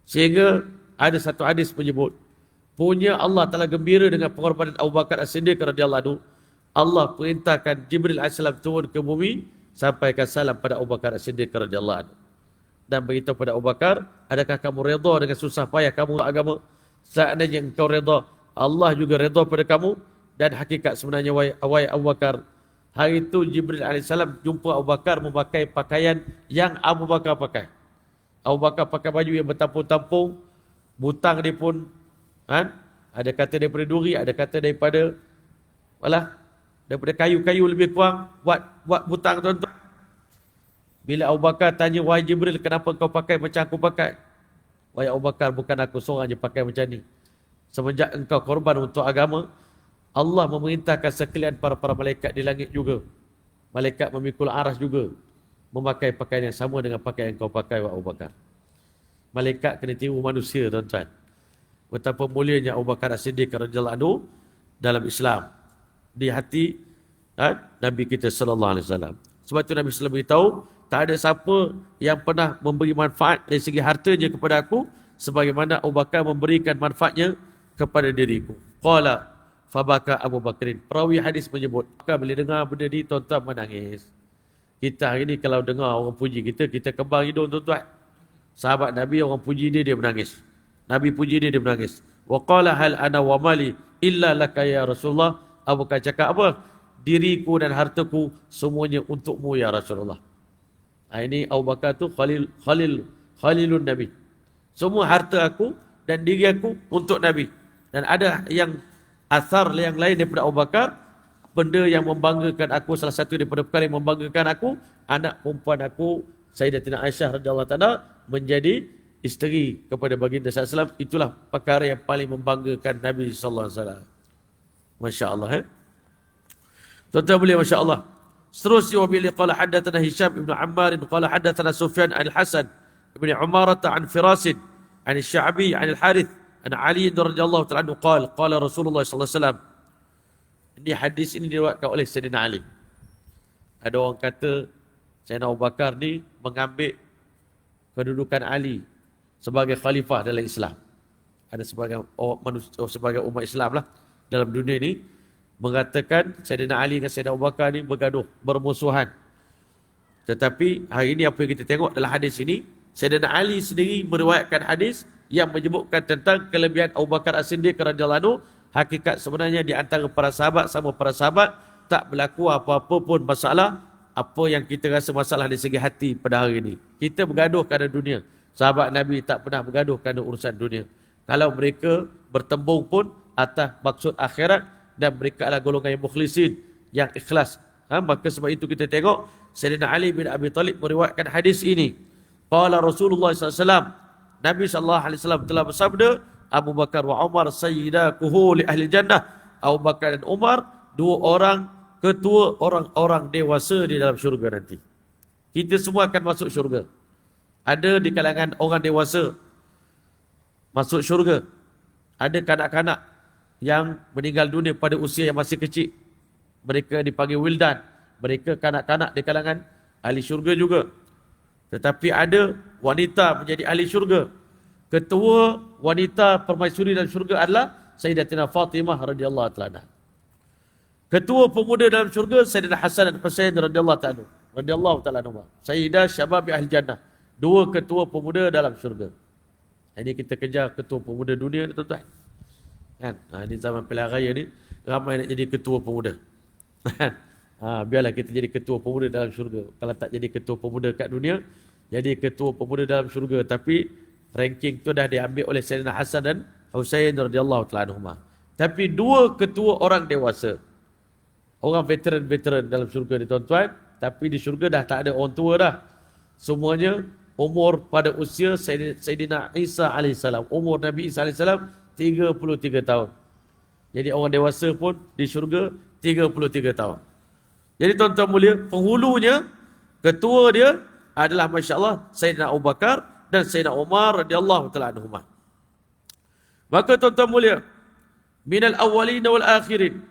Sehingga ada satu hadis menyebut, punya Allah telah gembira dengan pengorbanan Abu Bakar As-Siddiq radhiyallahu anhu. Allah perintahkan Jibril AS turun ke bumi sampaikan salam pada Abu Bakar As-Siddiq radhiyallahu anhu dan beritahu pada Abu Bakar, adakah kamu redha dengan susah payah kamu agama? Seandainya engkau redha, Allah juga redha pada kamu. Dan hakikat sebenarnya, wahai Abu Bakar, hari itu Jibril AS jumpa Abu Bakar memakai pakaian yang Abu Bakar pakai. Abu Bakar pakai baju yang bertampung-tampung, butang dia pun ada kata daripada duri, ada kata daripada kayu-kayu lebih kurang buat butang tuan-tuan. Bila Abu Bakar tanya, wahai Jibril, kenapa kau pakai macam aku pakai? Wahai Abu Bakar, bukan aku seorang je pakai macam ni. Semenjak engkau korban untuk agama, Allah memerintahkan sekalian para malaikat di langit juga. Malaikat memikul aras juga memakai pakaian yang sama dengan pakaian yang kau pakai, Abu Bakar. Malaikat kena tiru manusia, tuan-tuan. Betapa mulianya Abu Bakar As-Siddiq radhiyallahu anhu dalam Islam, di hati Nabi kita sallallahu alaihi wasallam. Sebab itu Nabi sallallahu alaihi wasallam beritahu, tak ada siapa yang pernah memberi manfaat dari segi hartanya kepada aku sebagaimana Abu Bakar memberikan manfaatnya kepada diriku. Qala fabaka Abu Bakrin. Perawi hadis menyebut, bila dengar benda ni, tuan-tuan menangis. Kita hari ni kalau dengar orang puji kita, kita kembang hidung, tuan-tuan. Sahabat Nabi, orang puji dia menangis. Nabi puji dia menangis. Wa qala hal ana wa mali illa laka ya Rasulullah. Abu Bakar cakap apa? Diriku dan hartaku semuanya untukmu ya Rasulullah. Ini Abu Bakar tu Khalilun Nabi. Semua harta aku dan diri aku untuk Nabi. Dan ada yang asar yang lain daripada Abu Bakar, benda yang membanggakan aku, salah satu daripada perkara yang membanggakan aku, anak perempuan aku Sayyidatina Aisyah radhiyallahu taala menjadi isteri kepada baginda sallallahu alaihi wasallam. Itulah perkara yang paling membanggakan Nabi sallallahu alaihi wasallam. Masya-Allah. Tuan-tuan boleh, masya-Allah. Seterusnya, wabili qala haddatsana Hisham ibn Ammar qala haddatsana Sufyan al-Hasan ibn Umarah an Firasid an Sya'bi an al-Harith an Ali radhiyallahu ta'ala anhu qala Rasulullah sallallahu alaihi wasallam. Ini hadis ini diriwayatkan oleh Sayyidina Ali. Ada orang kata Sayyidina Abu Bakar ni mengambil kedudukan Ali sebagai khalifah dalam Islam. Ada sebagai umat Islam lah dalam dunia ni mengatakan Sayyidina Ali dan Sayyidina Abu Bakar ni bergaduh, bermusuhan. Tetapi hari ini apa yang kita tengok dalam hadis ini, Sayyidina Ali sendiri meriwayatkan hadis yang menyebutkan tentang kelebihan Abu Bakar As-Siddiq radhiyallahu anhu. Hakikat sebenarnya di antara para sahabat sama para sahabat tak berlaku apa-apa pun masalah, apa yang kita rasa masalah dari segi hati pada hari ini. Kita bergaduh kerana dunia. Sahabat Nabi tak pernah bergaduh kerana urusan dunia. Kalau mereka bertembung pun atas maksud akhirat, dan mereka adalah golongan yang mukhlisin, yang ikhlas. Maka sebab itu kita tengok Sayyidina Ali bin Abi Talib meriwayatkan hadis ini. Qala Rasulullah SAW, Nabi SAW telah bersabda, Abu Bakar wa Umar sayyidakuhu li ahli jannah. Abu Bakar dan Umar, dua orang ketua orang-orang dewasa di dalam syurga nanti. Kita semua akan masuk syurga. Ada di kalangan orang dewasa masuk syurga. Ada kanak-kanak yang meninggal dunia pada usia yang masih kecil. Mereka dipanggil wildan. Mereka kanak-kanak di kalangan ahli syurga juga. Tetapi ada wanita menjadi ahli syurga. Ketua wanita permaisuri dalam syurga adalah Sayyidatina Fatimah radhiyallahu ta'ala. Ketua pemuda dalam syurga Sayyidina Hasan dan Husain radhiyallahu ta'ala anhu. Sayyidah Syababi Ahli Jannah. Dua ketua pemuda dalam syurga. Ini kita kejar ketua pemuda dunia, tuan-tuan. Kan? Ini zaman pilihan raya ni ramai nak jadi ketua pemuda. Biarlah kita jadi ketua pemuda dalam syurga. Kalau tak jadi ketua pemuda kat dunia, jadi ketua pemuda dalam syurga. Tapi ranking tu dah diambil oleh Sayyidina Hasan dan Husain radhiyallahu ta'ala anhuma. Tapi dua ketua orang dewasa, orang veteran-veteran dalam syurga ni, tuan-tuan. Tapi di syurga dah tak ada orang tua dah. Semuanya umur pada usia Sayyidina Isa alaihissalam. Umur Nabi Isa alaihissalam 33 tahun. Jadi orang dewasa pun di syurga 33 tahun. Jadi tuan-tuan mulia, penghulunya, ketua dia adalah masya-Allah Sayyidina Abu Bakar dan Sayyidina Umar radhiyallahu ta'ala anhuma. Maka tuan-tuan mulia, minal awwalin wal akhirin,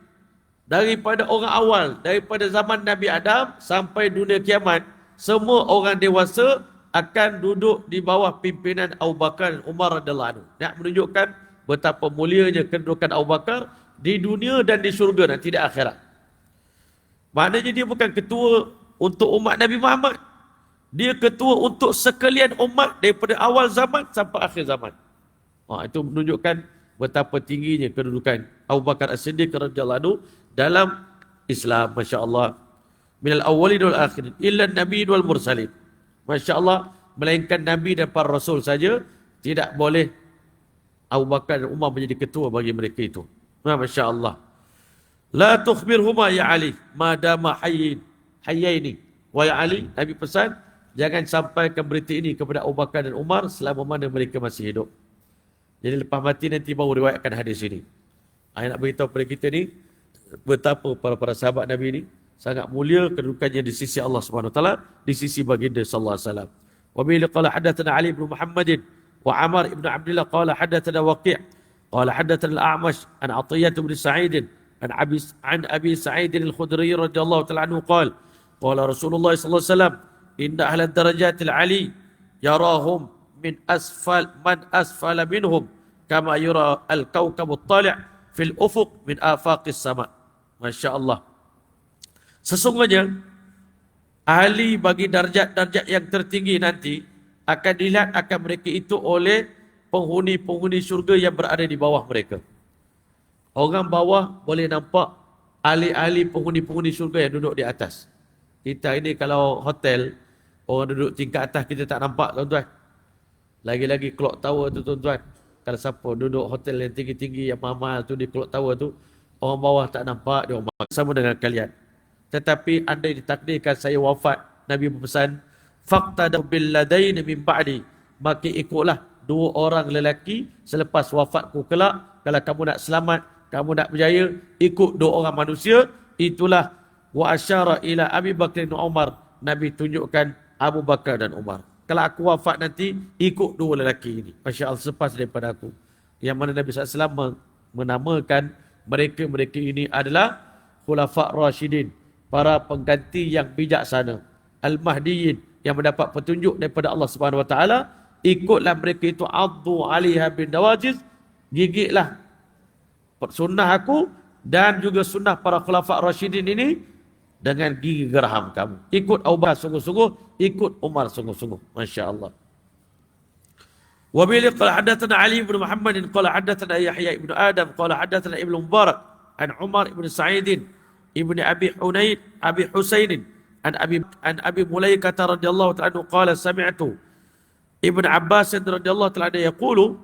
daripada orang awal, daripada zaman Nabi Adam sampai dunia kiamat, semua orang dewasa akan duduk di bawah pimpinan Abu Bakar dan Umar radhiyallahu anhu. Nak menunjukkan betapa mulianya kedudukan Abu Bakar di dunia dan di syurga nanti di akhirat. Maknanya dia bukan ketua untuk umat Nabi Muhammad. Dia ketua untuk sekalian umat daripada awal zaman sampai akhir zaman. Itu menunjukkan betapa tingginya kedudukan Abu Bakar As-Siddiq radhiyallahu anhu dalam Islam, masya-Allah. Minal awwalin wal akhirin illa an-nabiyyin wal mursalin. Masya-Allah, melainkan Nabi dan para Rasul saja. Tidak boleh Abu Bakar dan Umar menjadi ketua bagi mereka itu. Masya Allah. La tukhbirhuma ya Ali madama hayyaini. Wahai Ali, Nabi pesan, jangan sampaikan berita ini kepada Abu Bakar dan Umar selama mana mereka masih hidup. Jadi lepas mati nanti baru riwayatkan hadis ini. Saya nak beritahu kepada kita ni betapa para sahabat Nabi ini sangat mulia kedudukannya di sisi Allah Subhanahu wa taala, di sisi baginda sallallahu alaihi wasallam. Wa bihi qala hadatsana Ali bin Muhammadin wa Amr ibn Abdullah qala hadatsana Waqi' qala hadatsana al-A'mash an Athiyyah bin Sa'id an Abi Sa'id al-Khudri radhiyallahu ta'ala anhu qala qala Rasulullah sallallahu alaihi wasallam inna ahla darajatil ali yarahum min asfala minhum kama yura al-kawkab at-tali' fil ufuq min afaqis sama. Masya Allah. Sesungguhnya ahli bagi darjat-darjat yang tertinggi nanti akan dilihat akan mereka itu oleh penghuni-penghuni syurga yang berada di bawah mereka. Orang bawah boleh nampak ahli-ahli penghuni-penghuni syurga yang duduk di atas. Kita ini kalau hotel, orang duduk tingkat atas kita tak nampak tuan-tuan. Lagi-lagi clock tower tu tuan-tuan. Kalau siapa duduk hotel yang tinggi-tinggi yang mahal tu di clock tower tu, orang bawah tak nampak, dia orang sama dengan kalian. Tetapi andai ditakdirkan saya wafat, Nabi berpesan, faqtada bil ladaini min ba'di, maka ikutlah dua orang lelaki selepas wafatku kelak. Kalau kamu nak selamat, kamu nak berjaya, ikut dua orang manusia. Itulah wa asyara ila Abi Bakr dan Umar. Nabi tunjukkan Abu Bakar dan Umar. Kalau aku wafat nanti, ikut dua lelaki ini. Masya Allah, selepas daripada aku. Yang mana Nabi SAW menamakan mereka-mereka ini adalah Khulafa' Rashidin, para pengganti yang bijaksana, Al-Mahdiyin, yang mendapat petunjuk daripada Allah Subhanahu Wa Taala. Ikutlah mereka itu, addu 'alaiha bin nawajiz, gigitlah sunnah aku dan juga sunnah para Khulafa' Rashidin ini dengan gigi geraham kamu. Ikut Abu Bakar sungguh-sungguh, ikut Umar sungguh-sungguh. Masya Allah. Wabili qala hadatsana Ali bin Muhammad qala hadatsana Yahya ibn Adam qala hadatsana Ibnu Mubarak an Umar ibn Sa'id ibn Abi Husain an Abi Mulaikah radhiyallahu ta'ala anhu qala sami'tu Ibn Abbas radhiyallahu ta'ala yaqulu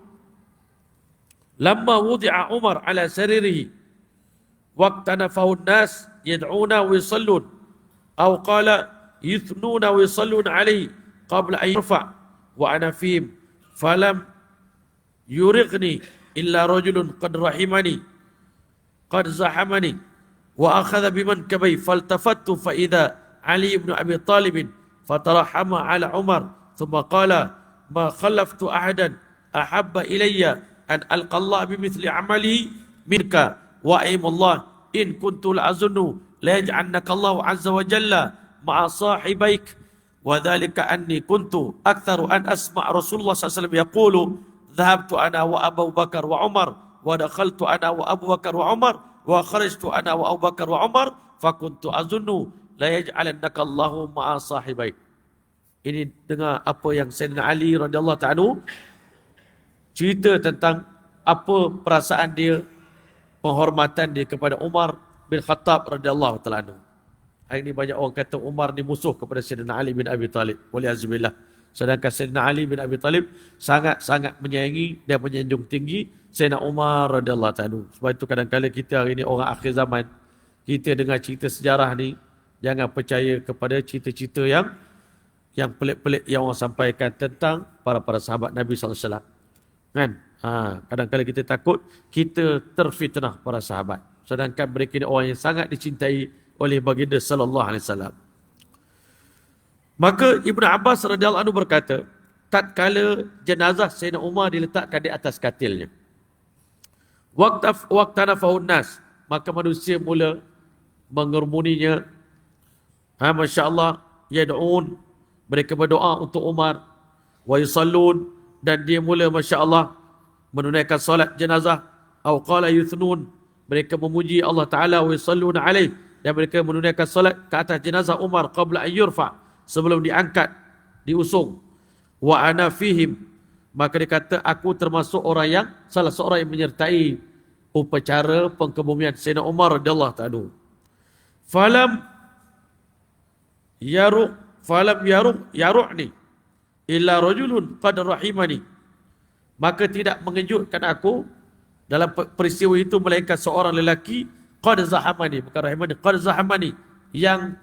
lamma wudi'a Umar ala saririhi waqtanafahu an-nas yad'una wa yusallun aw qala yuthnuna wa yusallun alayhi qabla an yurfa wa ana fihim falam yurighni illa rajulun qad rahimani qad zahamani wa akhadha bimankabi faltafattu fa idha Ali ibn Abi Talib fatarahama ala Umar thumma qala ma khalaftu ahadan ahabba ilayya an alqa Allah bimithli amali minka wa aimullah in kuntu la'azunnu la yaj'alnaka Allah azza wa jalla ma'a sahibaik wa dhalika anni kuntu aktharu an asma' Rasulullah sallallahu alaihi wasallam yaqulu dhahabtu ana wa Abu Bakar wa Umar wa dakhaltu ana wa Abu Bakar wa Umar wa kharajtu ana wa Abu Bakar wa Umar fa kuntu azunnu la yaj'alnaka Allah ma'a sahibaik. Ini dengar apa yang Sayyidina Ali radhiyallahu ta'ala cerita tentang apa perasaan dia, penghormatan dia kepada Umar bin Khattab radhiyallahu ta'ala anhu. Hari ini banyak orang kata Umar ni musuh kepada Sayyidina Ali bin Abi Talib. Waliyazubillah. Sedangkan Sayyidina Ali bin Abi Talib sangat-sangat menyayangi dan menyanjung tinggi Sayyidina Umar radhiyallahu ta'ala anhu. Sebab itu kadang-kadang kita hari ini orang akhir zaman, kita dengar cerita sejarah ni, jangan percaya kepada cerita-cerita yang pelik-pelik yang orang sampaikan tentang para sahabat Nabi SAW. Kan? Kadang-kadang kita takut kita terfitnah para sahabat. Sedangkan mereka ini orang yang sangat dicintai oleh baginda sallallahu alaihi wasallam. Maka Ibnu Abbas radhiyallahu anhu berkata, tatkala jenazah Sayyidina Umar diletakkan di atas katilnya, waqtanafahu nas, maka manusia mula mengerumuninya. Masya-Allah, yad'un, mereka berdoa untuk Umar, wa yusallun, dan dia mula masya-Allah menunaikan solat jenazah, atau qala yuthnun, mereka memuji Allah Taala, wa yusalluna alaihi, dan mereka menunaikan solat ke atas jenazah Umar qabla an yurfa, sebelum diangkat, diusung. Wa ana fihim, maka dia kata aku termasuk salah seorang yang menyertai upacara pengkebumian Sayyidina Umar radhiyallahu ta'ala. Falam yaru'ni illa rajulun qad rahimani. Maka tidak mengejutkan aku dalam peristiwa itu melainkan seorang lelaki qad zahamani, bukan rahimani, qad zahamani, yang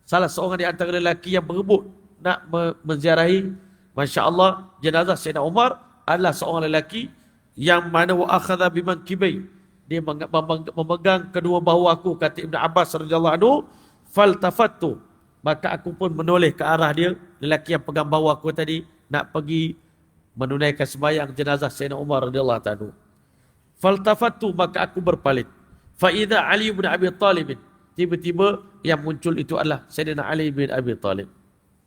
salah seorang di antara lelaki yang berebut nak menziarahi, masya-Allah, jenazah Sayyidina Umar adalah seorang lelaki yang mana wa akhadha biman kibai, dia memegang kedua bahu aku, kata Ibn Abbas radhiyallahu anhu, faltafattu, maka aku pun menoleh ke arah dia, lelaki yang pegang bahu aku tadi, nak pergi menunaikan sembahyang jenazah Sayyidina Umar radhiyallahu anhu. Faltafattu, maka aku berpaling. Fa idza Ali bin Abi Talib, tiba-tiba yang muncul itu adalah Sayyidina Ali bin Abi Talib.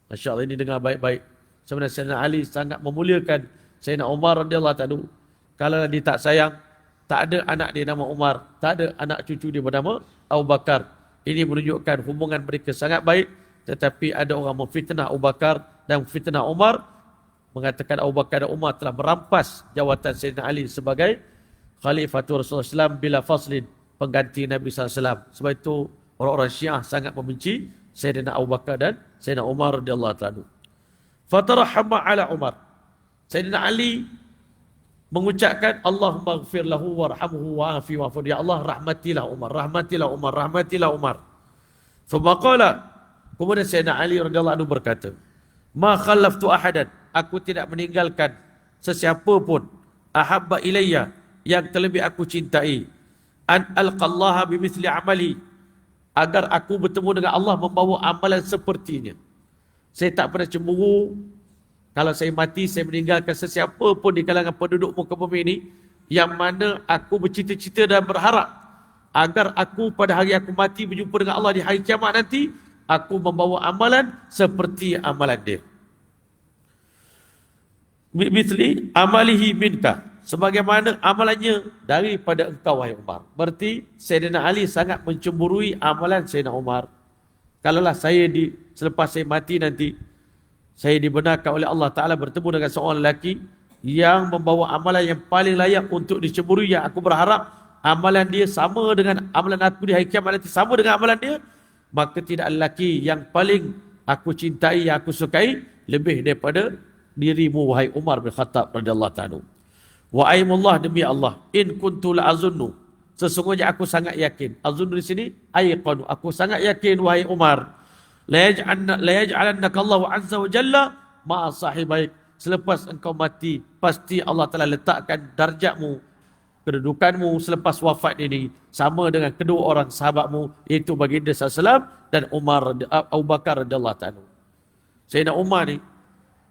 Masya-Allah, ini dengar baik-baik. Sebenarnya Sayyidina Ali sangat memuliakan Sayyidina Umar radhiyallahu anhu. Kalau dia tak sayang, tak ada anak dia nama Umar, tak ada anak cucu dia bernama Abu Bakar. Ini menunjukkan hubungan mereka sangat baik, tetapi ada orang memfitnah Abu Bakar dan memfitnah Umar, mengatakan Abu Bakar dan Umar telah merampas jawatan Sayyidina Ali sebagai Khalifatul Rasulullah SAW bila faslin, pengganti Nabi SAW. Sebab itu orang-orang Syiah sangat membenci Sayyidina Abu Bakar dan Sayyidina Umar radhiyallahu anhu. Fatarahama ala Umar. Sayyidina Ali mengucapkan Allahumma ighfir lahu warhamhu wa'afi wa'fu. Ya Allah, rahmatilah Umar, rahmatilah Umar, rahmatilah Umar. Faqala, kemudian Sayyidina Ali radhiyallahu anhu berkata, ma khallaftu ahadan, aku tidak meninggalkan sesiapa pun, ahabba ilayya, yang terlebih aku cintai, an alqallaha bimithli amali, agar aku bertemu dengan Allah membawa amalan sepertinya. Saya tak pernah cemburu kalau saya mati, saya meninggalkan sesiapa pun di kalangan penduduk muka bumi ini, yang mana aku bercita-cita dan berharap agar aku pada hari aku mati berjumpa dengan Allah di hari kiamat nanti, aku membawa amalan seperti amalan dia. Mithli amalihi minka, sebagaimana amalannya daripada engkau wahai Umar. Berarti Sayyidina Ali sangat mencemburui amalan Sayyidina Umar. Kalaulah saya selepas saya mati nanti, saya dibenarkan oleh Allah Ta'ala bertemu dengan seorang lelaki yang membawa amalan yang paling layak untuk dicemburui, yang aku berharap amalan dia sama dengan amalan aku di hari kiamat nanti, sama dengan amalan dia, maka tidak lelaki yang paling aku cintai, yang aku sukai lebih daripada dirimu wahai Umar bin Khattab radhiyallahu ta'ala. Wa aimullah, demi Allah, in kuntu la azunnu, sesungguhnya aku sangat yakin. Azunnu di sini ayqanu, aku sangat yakin wahai Umar, la yaj'alannaka Allah azza wa jalla ma'a sahibaik, selepas engkau mati pasti Allah Taala letakkan darjatmu, kedudukanmu selepas wafat ini sama dengan kedua orang sahabatmu, iaitu baginda sallallahu dan Umar, Abu Bakar radhiyallahu ta'ala. Sayyidina Umar ni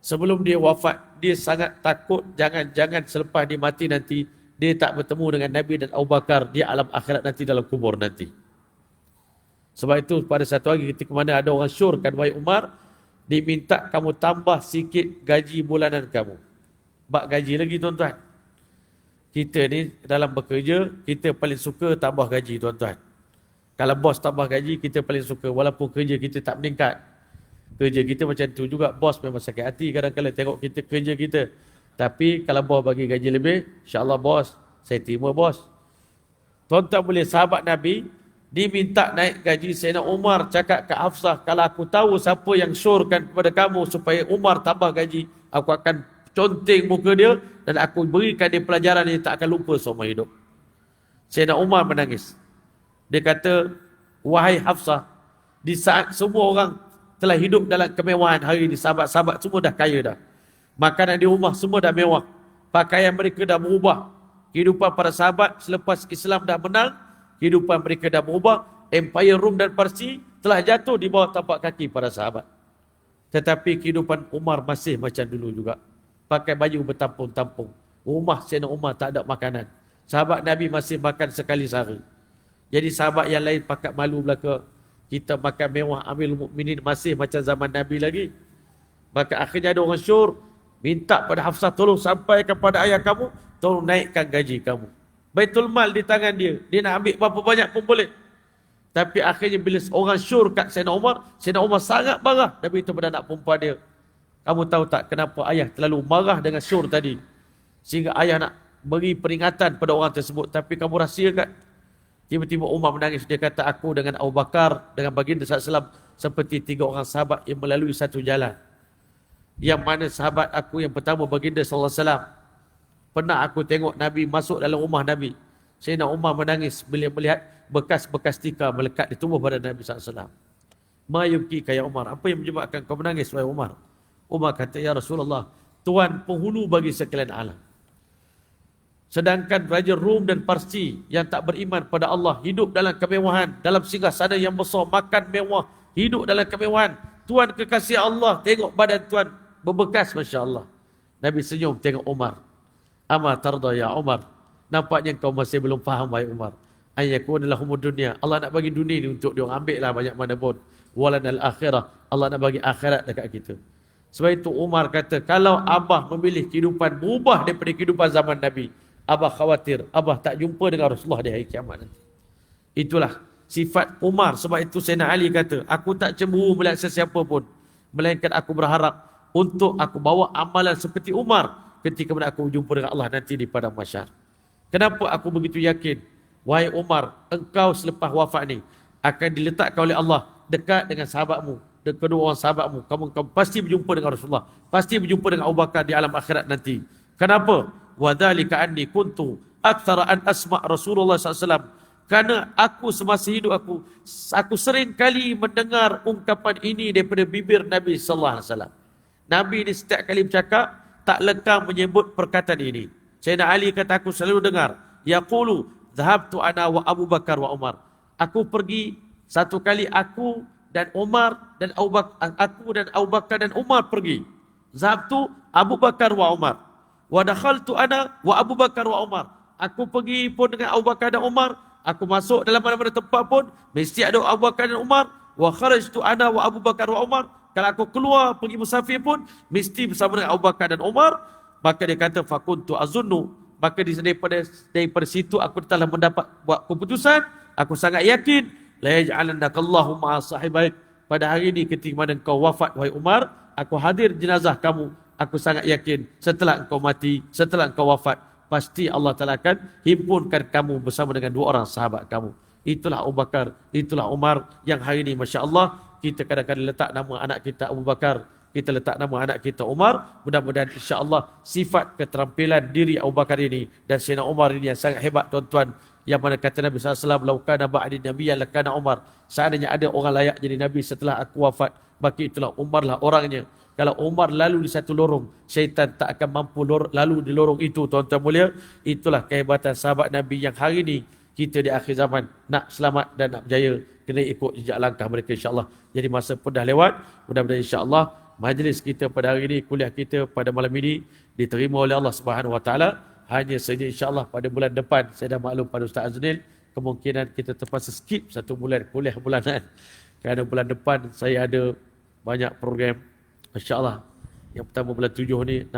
sebelum dia wafat, dia sangat takut jangan-jangan selepas dia mati nanti dia tak bertemu dengan Nabi dan Abu Bakar di alam akhirat nanti, dalam kubur nanti. Sebab itu pada satu hari ketika mana ada orang syorkan wahai Umar, diminta kamu tambah sikit gaji bulanan kamu. Bak gaji lagi tuan-tuan. Kita ni dalam bekerja, kita paling suka tambah gaji tuan-tuan. Kalau bos tambah gaji, kita paling suka walaupun kerja kita tak meningkat. Kerja kita macam tu juga, bos memang sakit hati kadang-kadang tengok kita kerja kita. Tapi kalau bos bagi gaji lebih, insya-Allah bos, saya terima bos. Tuan-tuan boleh, sahabat Nabi diminta naik gaji. Sayyidina Umar cakap ke Hafsah, kalau aku tahu siapa yang syorkan kepada kamu supaya Umar tambah gaji, aku akan conteng muka dia dan aku berikan dia pelajaran yang tak akan lupa seumur hidup. Sayyidina Umar menangis. Dia kata, wahai Hafsah, di saat semua orang telah hidup dalam kemewahan hari ini, sahabat-sahabat semua dah kaya dah, makanan di rumah semua dah mewah, pakaian mereka dah berubah, kehidupan para sahabat selepas Islam dah menang, kehidupan mereka dah berubah, Empire Rom dan Parsi telah jatuh di bawah tapak kaki para sahabat. Tetapi kehidupan Umar masih macam dulu juga, pakai baju bertampung-tampung. Rumah Sayyidina Umar tak ada makanan. Sahabat Nabi masih makan sekali sehari. Jadi sahabat yang lain pakat malu belaka, kita makan mewah, Amirul Mukminin masih macam zaman Nabi lagi. Maka akhirnya ada orang syur, minta pada Hafsah, tolong sampai kepada ayah kamu, tolong naikkan gaji kamu. Baitul Mal di tangan dia, dia nak ambil berapa banyak pun boleh. Tapi akhirnya bila orang syur kat Sayyidina Umar sangat marah. Nabi itu pada anak perempuan dia, kamu tahu tak kenapa ayah terlalu marah dengan syur tadi, sehingga ayah nak beri peringatan pada orang tersebut, tapi kamu rahsiakan. Tiba-tiba Umar menangis. Dia kata, aku dengan Abu Bakar, dengan baginda SAW seperti tiga orang sahabat yang melalui satu jalan. Yang mana sahabat aku yang pertama baginda sallallahu alaihi wasallam. Pernah aku tengok Nabi masuk dalam rumah Nabi. Sayyidina Umar menangis bila melihat bekas-bekas tika melekat di tubuh badan Nabi sallallahu alaihi wasallam. Ma yubkika ya Umar, apa yang menyebabkan kau menangis wahai Umar? Umar kata, ya Rasulullah, Tuhan penghulu bagi sekalian alam. Sedangkan Raja Rom dan Parsi yang tak beriman pada Allah hidup dalam kemewahan, dalam singgasana yang besar, makan mewah, hidup dalam kemewahan. Tuhan kekasih Allah, tengok badan Tuhan berbekas, Masya Allah. Nabi senyum tengok Umar. Ama tarda ya Umar. Nampaknya kau masih belum faham wahai Umar. Ayyakunallah humud dunia. Allah nak bagi dunia ni untuk dia ambil lah banyak mana pun. Walanal akhirah. Allah nak bagi akhirat dekat kita. Sebab itu Umar kata, kalau Abah memilih kehidupan berubah daripada kehidupan zaman Nabi, Abah khawatir, Abah tak jumpa dengan Rasulullah di hari kiamat nanti. Itulah sifat Umar. Sebab itu Sayyidina Ali kata, aku tak cemburu melihat sesiapa pun, melainkan aku berharap untuk aku bawa amalan seperti Umar ketika mana aku berjumpa dengan Allah nanti di padang mahsyar. Kenapa aku begitu yakin? Wahai Umar, engkau selepas wafat ni akan diletakkan oleh Allah dekat dengan sahabatmu, kedua orang sahabatmu. Kamu pasti berjumpa dengan Rasulullah, pasti berjumpa dengan Abu Bakar di alam akhirat nanti. Kenapa? Wadzalika anni kuntu aktsara an asma' Rasulullah SAW. Kerana aku semasa hidup aku sering kali mendengar ungkapan ini daripada bibir Nabi sallallahu alaihi wasallam. Nabi ni setiap kali bercakap tak lekang menyebut perkataan ini. Sayyidina Ali kata, aku selalu dengar yaqulu dhahabtu ana wa Abu Bakar wa Umar. Aku pergi satu kali, aku dan Umar dan aku dan Abu Bakar dan Umar pergi. Zahabtu Abu Bakar wa Umar. Wa dakhaltu ana wa Abu Bakar wa Umar. Aku pergi pun dengan Abu Bakar dan Umar. Aku masuk dalam mana-mana tempat pun mesti ada Abu Bakar dan Umar. Wa kharajtu ana wa Abu Bakar wa Umar. Kalau aku keluar pergi musafir pun mesti bersama dengan Abu Bakar dan Umar. Maka dia kata fakuntu azunnu. Maka daripada situ aku telah mendapat buat keputusan. Aku sangat yakin la yaj'alannakallahu ma'a sahibaik. Pada hari ini ketika mana engkau wafat wahai Umar, aku hadir jenazah kamu. Aku sangat yakin setelah engkau mati, setelah engkau wafat, pasti Allah Ta'ala akan himpunkan kamu bersama dengan dua orang sahabat kamu. Itulah Abu Bakar, itulah Umar yang hari ini Masya Allah kita kadang-kadang letak nama anak kita Abu Bakar, kita letak nama anak kita Umar. Mudah-mudahan insya Allah sifat keterampilan diri Abu Bakar ini dan Sayyidina Umar ini yang sangat hebat tuan-tuan. Yang mana kata Nabi SAW, laukana ba'di nabiyyan lakana Umar. Seandainya ada orang layak jadi Nabi setelah aku wafat, maka itulah Umar lah orangnya. Kalau Umar lalu di satu lorong, syaitan tak akan mampu lalu di lorong itu, tuan-tuan mulia. Itulah kehebatan sahabat Nabi yang hari ini kita di akhir zaman nak selamat dan nak berjaya, kena ikut jejak langkah mereka insya-Allah. Jadi masa pun dah lewat. Mudah-mudahan insya-Allah majlis kita pada hari ini, kuliah kita pada malam ini diterima oleh Allah Subhanahu Wa Taala. Hanya saja insya-Allah pada bulan depan, saya dah maklum pada Ustaz Azril, kemungkinan kita terpaksa skip satu bulan kuliah bulanan. Kerana bulan depan saya ada banyak program. Masya-Allah. Yang pertama bulan 7 ni nak